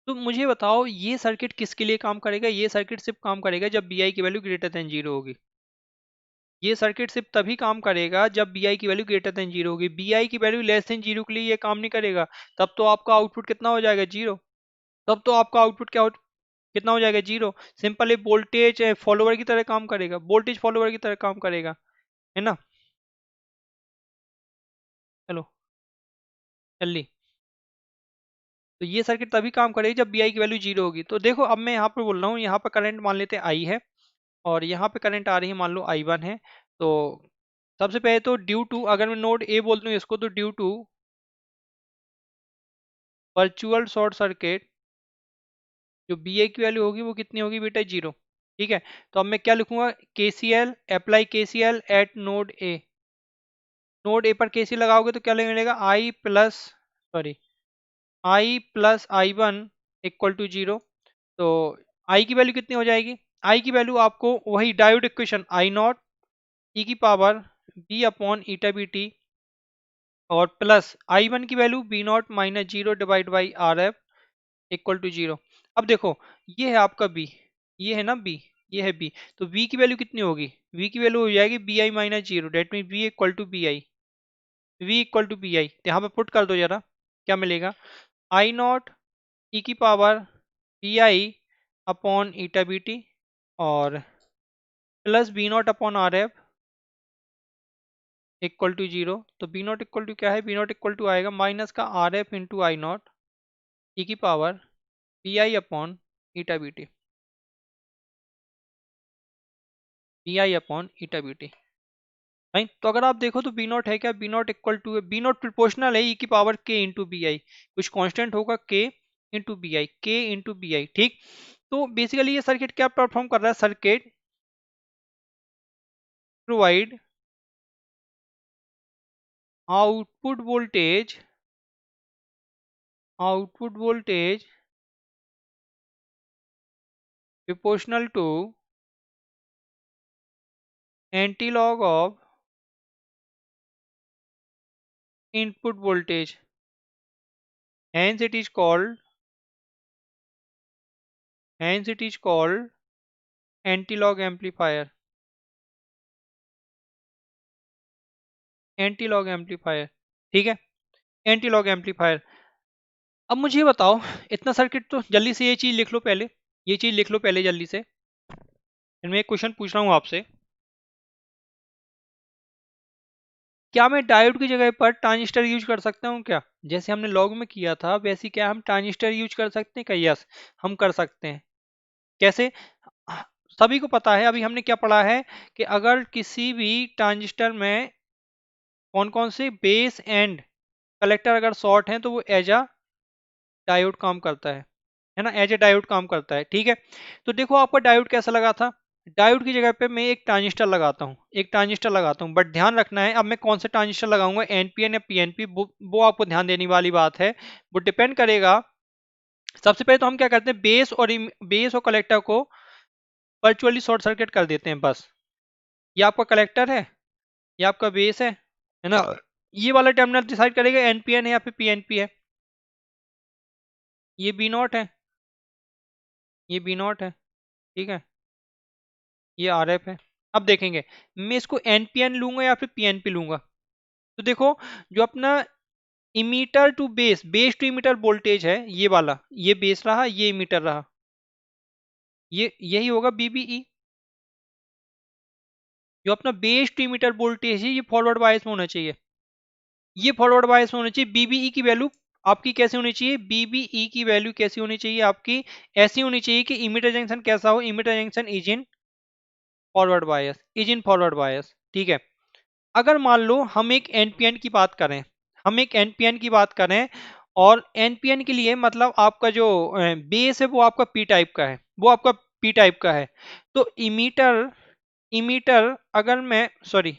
[SPEAKER 1] तो मुझे बताओ ये सर्किट किसके लिए काम करेगा, ये सर्किट सिर्फ काम करेगा जब बी आई की वैल्यू ग्रेटर देन जीरो होगी। ये सर्किट सिर्फ तभी काम करेगा जब बी आई की वैल्यू ग्रेटर देन जीरो होगी। बी आई की वैल्यू लेस देन जीरो के लिए ये काम नहीं करेगा। तब तो आपका आउटपुट कितना हो जाएगा, जीरो। तब तो आपका आउटपुट क्या हो, कितना हो जाएगा, जीरो। सिंपल ये वोल्टेज फॉलोवर की तरह काम करेगा, वोल्टेज फॉलोवर की तरह काम करेगा, है ना। चलो जल्दी। तो ये सर्किट तभी काम करेगी जब बी आई की वैल्यू जीरो होगी। तो देखो अब मैं यहाँ पे बोल रहा हूँ, यहाँ पे करंट मान लेते हैं आई है, और यहाँ पे करंट आ रही है मान लो आई वन है। तो सबसे पहले तो ड्यू टू, अगर मैं नोड ए बोल दूँ इसको, तो due to virtual short circuit जो बी आई की वैल्यू होगी वो कितनी होगी बेटा, जीरो। ठीक है। तो अब मैं क्या लिखूंगा, के C L apply, K C L at node A. Node A पर के सी लगाओगे तो क्या मिलेगा, I plus, sorry, I plus I one equal to zero. तो आई की वैल्यू कितनी हो जाएगी, आई की वैल्यू आपको वही diode equation, I not e की power B upon eta B T, और प्लस आई वन की value V naught minus zero divide by R F equal to zero. अब देखो, ये है आपका बी, ये है ना बी, ये है बी। तो वी की वैल्यू कितनी होगी, वी की वैल्यू हो जाएगी V I minus zero, that mean V equal to V I, V equal to V I. तो यहाँ पे पुट कर दो जरा, क्या मिलेगा, आई नॉट ई की power B I upon eta B T, और plus B not upon R F equal to zero. तो बी नॉट इक्वल टू क्या है, बी नॉट इक्वल टू आएगा माइनस का R F into I not e की power B I upon eta B T, B I upon eta B T. Right. तो अगर आप देखो तो बी नॉट है क्या, B not equal to, V not proportional है ई की पावर के इंटू बी आई, कुछ कांस्टेंट होगा के इंटू बी आई, के इंटू बी आई। ठीक। तो बेसिकली ये सर्किट क्या परफॉर्म कर रहा है, circuit provide output voltage, output voltage proportional to antilog of input voltage, hence it is called, hence it is called anti-log amplifier, anti-log amplifier. ठीक है, anti-log amplifier. अब मुझे ये बताओ, इतना सर्किट तो जल्दी से ये चीज लिख लो पहले, ये चीज लिख लो पहले जल्दी से। फिर मैं एक क्वेश्चन पूछ रहा हूँ आपसे, क्या मैं डायोड की जगह पर ट्रांजिस्टर यूज कर सकता हूँ क्या, जैसे हमने लॉग में किया था वैसे क्या हम ट्रांजिस्टर यूज कर सकते हैं क्या, यस हम कर सकते हैं। कैसे, सभी को पता है, अभी हमने क्या पढ़ा है कि अगर किसी भी ट्रांजिस्टर में कौन कौन से बेस एंड कलेक्टर अगर शॉर्ट हैं तो वो एज अ डायोड काम करता है ना, एज ए डायोड काम करता है। ठीक है। तो देखो आपका डायोड कैसा लगा था, डायोड की जगह पे मैं एक ट्रांजिस्टर लगाता हूँ, एक ट्रांजिस्टर लगाता हूँ, बट ध्यान रखना है अब मैं कौन सा ट्रांजिस्टर लगाऊंगा, एनपीएन या पीएनपी, वो आपको ध्यान देने वाली बात है, वो डिपेंड करेगा। सबसे पहले तो हम क्या करते हैं, बेस और कलेक्टर को वर्चुअली शॉर्ट सर्किट कर देते हैं बस। ये आपका कलेक्टर है, ये आपका बेस है ना, ये वाला टर्मिनल डिसाइड करेगा एनपीएन है या फिर पीएनपी है। ये बी नॉट है, ये बी नॉट है। ठीक है, ये आर एफ है। अब देखेंगे मैं इसको एनपीएन लूंगा या फिर पीएनपी लूंगा। तो देखो, जो अपना emitter to base, base to emitter voltage है ये वाला, ये बेस रहा, ये इमीटर रहा, ये यही होगा बीबीई। जो अपना बेस टू इमीटर वोल्टेज है ये फॉरवर्ड बायस में होना चाहिए, ये फॉरवर्ड बायस में होना चाहिए। बीबीई की वैल्यू आपकी कैसे होनी चाहिए, बीबीई की वैल्यू कैसी होनी चाहिए आपकी, ऐसी होनी चाहिए कि इमीटर जंक्शन कैसा हो, emitter junction is in forward bias, is in forward bias. ठीक है। अगर मान लो हम एक एनपीएन की बात करें, हम एक एनपीएन की बात करें, और एनपीएन के लिए मतलब आपका जो बेस है वो आपका पी टाइप का है, वो आपका पी टाइप का है। तो इमीटर, इमीटर अगर मैं, सॉरी,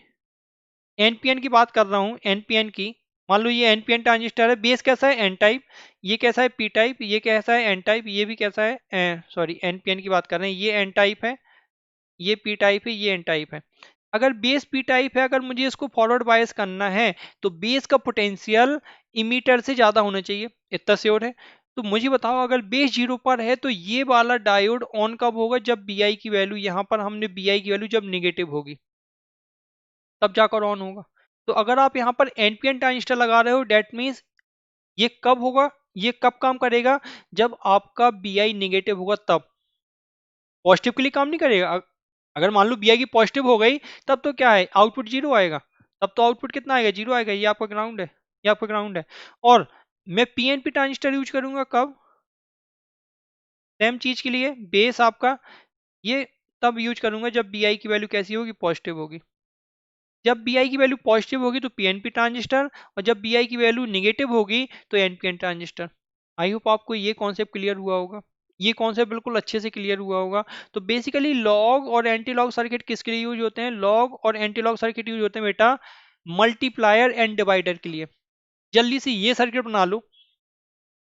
[SPEAKER 1] एनपीएन की बात कर रहा हूँ, एनपीएन की, मान लो ये एनपीएन ट्रांजिस्टर है, बेस कैसा है एन टाइप, ये कैसा है पी टाइप, ये कैसा है एन टाइप, ये भी कैसा है, सॉरी एनपीएन की बात कर रहे हैं, ये एन टाइप है, ये पी टाइप है, ये एन टाइप है। अगर बेस पी टाइप है, अगर मुझे इसको फॉरवर्ड बायस करना है तो बेस का पोटेंशियल इमीटर से ज्यादा होना चाहिए, इतना श्योर है। तो मुझे बताओ अगर बेस जीरो पर है तो ये वाला डायोड ऑन कब होगा, जब बी आई की वैल्यू, यहाँ पर हमने बी आई की वैल्यू जब निगेटिव होगी, तब जाकर ऑन होगा। तो अगर आप यहाँ पर एनपीएन ट्रांजिस्टर लगा रहे हो, डेट मीन्स ये कब होगा, ये कब काम करेगा, जब आपका बी आई निगेटिव होगा तब। पॉजिटिव के लिए काम नहीं करेगा। अगर मान लो बी आई की पॉजिटिव हो गई, तब तो क्या है, आउटपुट जीरो आएगा। तब तो आउटपुट कितना आएगा, जीरो आएगा। ये आपका ग्राउंड है, ये आपका ग्राउंड है। और मैं पीएनपी ट्रांजिस्टर यूज करूंगा कब, सेम चीज के लिए, बेस आपका ये तब यूज करूंगा जब बी आई की वैल्यू कैसी होगी, पॉजिटिव होगी। जब बी आई की वैल्यू पॉजिटिव होगी तो पीएनपी ट्रांजिस्टर, और जब बी आई की वैल्यू निगेटिव होगी तो एनपीएन ट्रांजिस्टर। आई होप आपको ये कॉन्सेप्ट क्लियर हुआ होगा, ये कॉन्सेप्ट बिल्कुल अच्छे से क्लियर हुआ होगा। तो बेसिकली लॉग और एंटी लॉग सर्किट किसके लिए यूज होते हैं, लॉग और एंटी लॉग सर्किट यूज होते हैं बेटा मल्टीप्लायर एंड डिवाइडर के लिए। जल्दी से ये सर्किट बना लो,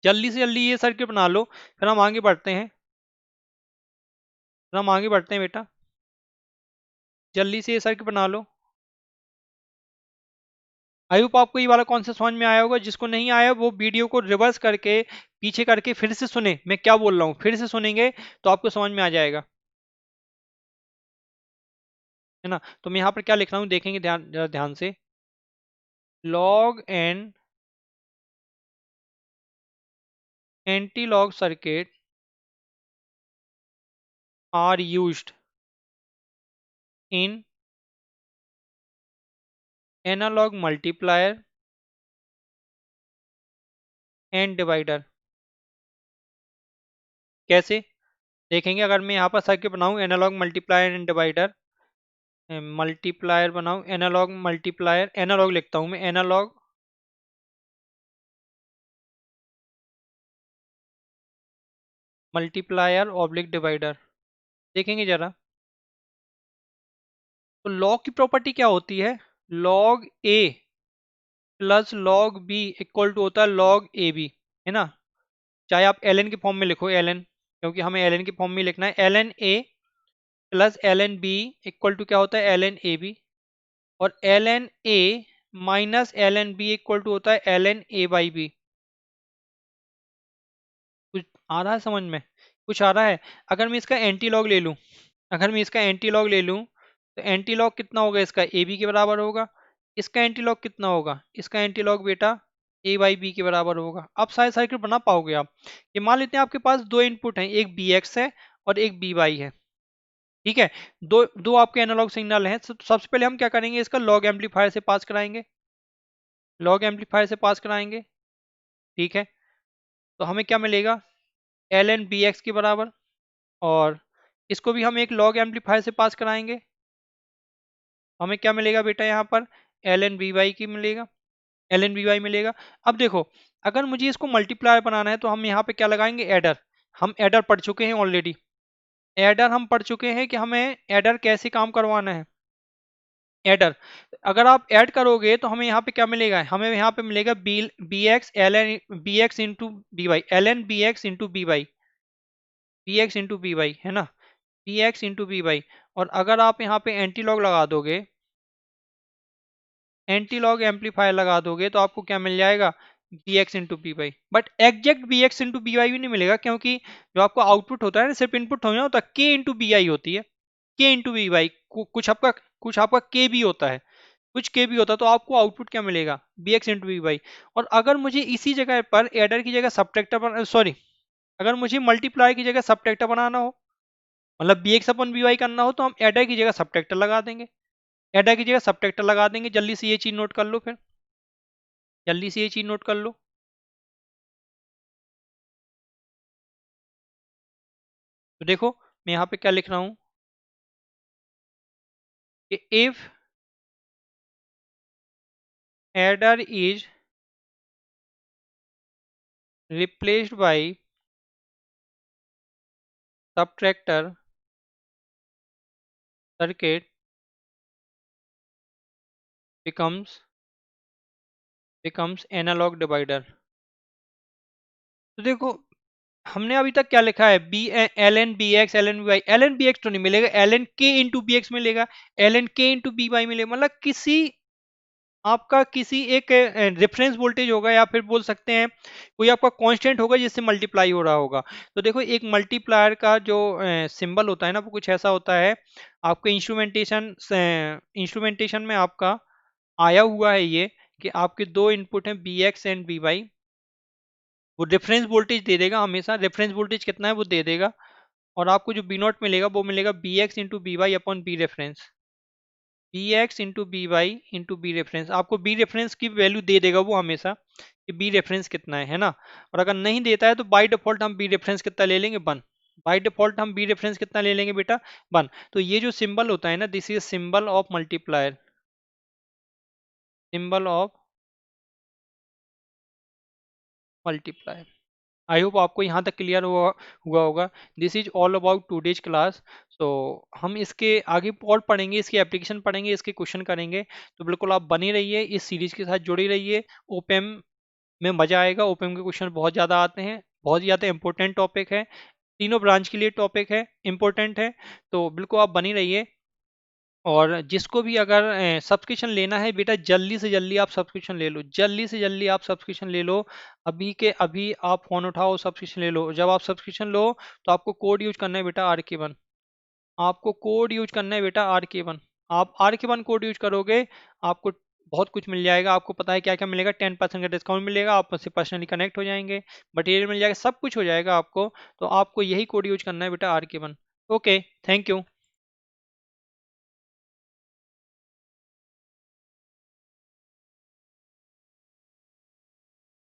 [SPEAKER 1] जल्दी से जल्दी ये सर्किट बना लो, फिर हम आगे बढ़ते हैं, फिर हम आगे बढ़ते हैं बेटा। जल्दी से ये सर्किट बना लो। आई होप आपको ये वाला कॉन्सेप्ट समझ में आया होगा। जिसको नहीं आया वो वीडियो को रिवर्स करके, पीछे करके फिर से सुने मैं क्या बोल रहा हूँ, फिर से सुनेंगे तो आपको समझ में आ जाएगा, है ना। तो मैं यहाँ पर क्या लिख रहा हूँ देखेंगे ध्यान, जरा ध्यान से। Log and antilog circuit are used in analog multiplier and divider. कैसे देखेंगे, अगर मैं यहाँ पर सर्किट बनाऊँ analog multiplier and divider, multiplier बनाऊँ, एनालॉग मल्टीप्लायर, एनालॉग लिखता हूँ मैं, एनालॉग मल्टीप्लायर ऑब्लिक डिवाइडर, देखेंगे जरा। तो लॉग की प्रॉपर्टी क्या होती है, log A plus log B equal to होता है लॉग ए बी, है ना। चाहे आप एल एन के फॉर्म में लिखो, एल एन, क्योंकि हमें एल एन के फॉर्म में लिखना है। L N A plus L N B equal to क्या होता है, एल एन ए बी। और L N A minus L N B equal to होता है L N A by B. कुछ आ रहा है समझ में, कुछ आ रहा है। अगर मैं इसका एंटी लॉग ले लूं, अगर मैं इसका एंटी लॉग ले लूं, तो एंटी लॉग कितना होगा इसका, ए बी के बराबर होगा। इसका एंटी लॉग कितना होगा, इसका एंटी लॉग बेटा ए बाई बी के बराबर होगा। अब सारे सर्किट बना पाओगे आप। ये मान लेते हैं आपके पास दो इनपुट हैं, एक बी एक्स है और एक बी वाई है, ठीक है। दो दो आपके एनालॉग सिग्नल हैं। तो सबसे पहले हम क्या करेंगे, इसका लॉग एम्पलीफायर से पास कराएंगे, लॉग एम्पलीफायर से पास कराएंगे, ठीक है। तो हमें क्या मिलेगा, एल एन बी एक्स के बराबर। और इसको भी हम एक लॉग एम्पलीफायर से पास कराएंगे, हमें क्या मिलेगा बेटा यहाँ पर, एल एन बी वाई की मिलेगा, एल एन बी वाई मिलेगा। अब देखो, अगर मुझे इसको मल्टीप्लायर बनाना है तो हम यहाँ पे क्या लगाएंगे, एडर। हम एडर पढ़ चुके हैं ऑलरेडी, एडर हम पढ़ चुके हैं कि हमें एडर कैसे काम करवाना है। एडर अगर आप ऐड करोगे तो हमें यहाँ पे क्या मिलेगा, हमें यहाँ पे मिलेगा V V x L N V x into V y, L N V x into V y, V x into V y, है ना, V x into V y. और अगर आप यहाँ पे एंटी लॉग लगा दोगे, एंटी लॉग एम्पलीफायर लगा दोगे तो आपको क्या मिल जाएगा, V x into V y. But exact V x into V y भी नहीं मिलेगा, क्योंकि जो आपको आउटपुट होता है ना, सिर्फ इनपुट हो होता है के इंटू बी आई होती है, के इंटू बी वाई। कुछ आपका के भी होता है, कुछ के भी होता है। तो आपको आउटपुट क्या मिलेगा, V x into V y. और अगर मुझे इसी जगह पर एडर की जगह सबट्रैक्टर, सॉरी, अगर मुझे मल्टीप्लाई की जगह सबट्रैक्टर बनाना हो, मतलब B x upon B Y करना हो, तो हम एडर की जगह सबट्रैक्टर लगा देंगे, एडा की जगह सबट्रैक्टर लगा देंगे। जल्दी से ये चीज नोट कर लो, फिर जल्दी से ये चीज नोट कर लो। तो देखो मैं यहाँ पे क्या लिख रहा हूँ कि if adder is replaced by subtractor circuit becomes analog divider. तो देखो हमने अभी तक क्या लिखा है, V L N V x L N V y, L N V x तो नहीं मिलेगा, L N K into V x मिलेगा, L N K into V y मिलेगा। मतलब किसी आपका किसी एक रेफरेंस वोल्टेज होगा, या फिर बोल सकते हैं कोई आपका कांस्टेंट होगा जिससे मल्टीप्लाई हो रहा होगा। तो देखो एक मल्टीप्लायर का जो सिंबल होता है ना, वो कुछ ऐसा होता है। आपके इंस्ट्रूमेंटेशन में आपका आया हुआ है ये, कि आपके दो इनपुट हैं V x and V y. वो रेफरेंस वोल्टेज दे देगा, हमेशा रेफरेंस वोल्टेज कितना है वो दे देगा। और आपको जो बी नॉट मिलेगा वो मिलेगा V x into V y upon V reference. V x into V y into V reference, आपको बी रेफरेंस की वैल्यू दे देगा वो हमेशा, कि बी रेफरेंस कितना है ना। और अगर नहीं देता है तो बाय डिफॉल्ट हम बी रेफरेंस कितना ले लेंगे, 1। बाय डिफॉल्ट हम बी रेफरेंस कितना ले लेंगे बेटा, 1। तो ये जो सिंबल होता है ना, this is symbol of multiplier, symbol of multiplier. I hope आपको यहाँ तक क्लियर हुआ होगा। This is all about today's class. तो हम इसके आगे और पढ़ेंगे, इसकी एप्लीकेशन पढ़ेंगे, इसके क्वेश्चन करेंगे। तो बिल्कुल आप बने रहिए, इस सीरीज के साथ जुड़े रहिए। ओपीएम में मजा आएगा, ओपीएम के क्वेश्चन बहुत ज़्यादा आते हैं, बहुत ही ज़्यादा इंपॉर्टेंट टॉपिक है, तीनों ब्रांच के लिए टॉपिक है, इंपॉर्टेंट है। तो बिल्कुल आप बने रहिए। और जिसको भी अगर सब्सक्रिप्शन लेना है बेटा, जल्दी से जल्दी आप सब्सक्रिप्शन ले लो, जल्दी से जल्दी आप सब्सक्रिप्शन ले लो। अभी के अभी आप फोन उठाओ, सब्सक्रिप्शन ले लो। जब आप सब्सक्रिप्शन लो तो आपको कोड यूज करना है बेटा, RK1। आपको कोड यूज करना है बेटा, RK1। आप RK1 कोड यूज करोगे, आपको बहुत कुछ मिल जाएगा। आपको पता है क्या क्या मिलेगा, 10% का डिस्काउंट मिलेगा, आप मुझसे पर्सनली कनेक्ट हो जाएंगे, मटेरियल मिल जाएगा, सब कुछ हो जाएगा आपको। तो आपको यही कोड यूज करना है बेटा, RK1। Okay, thank you.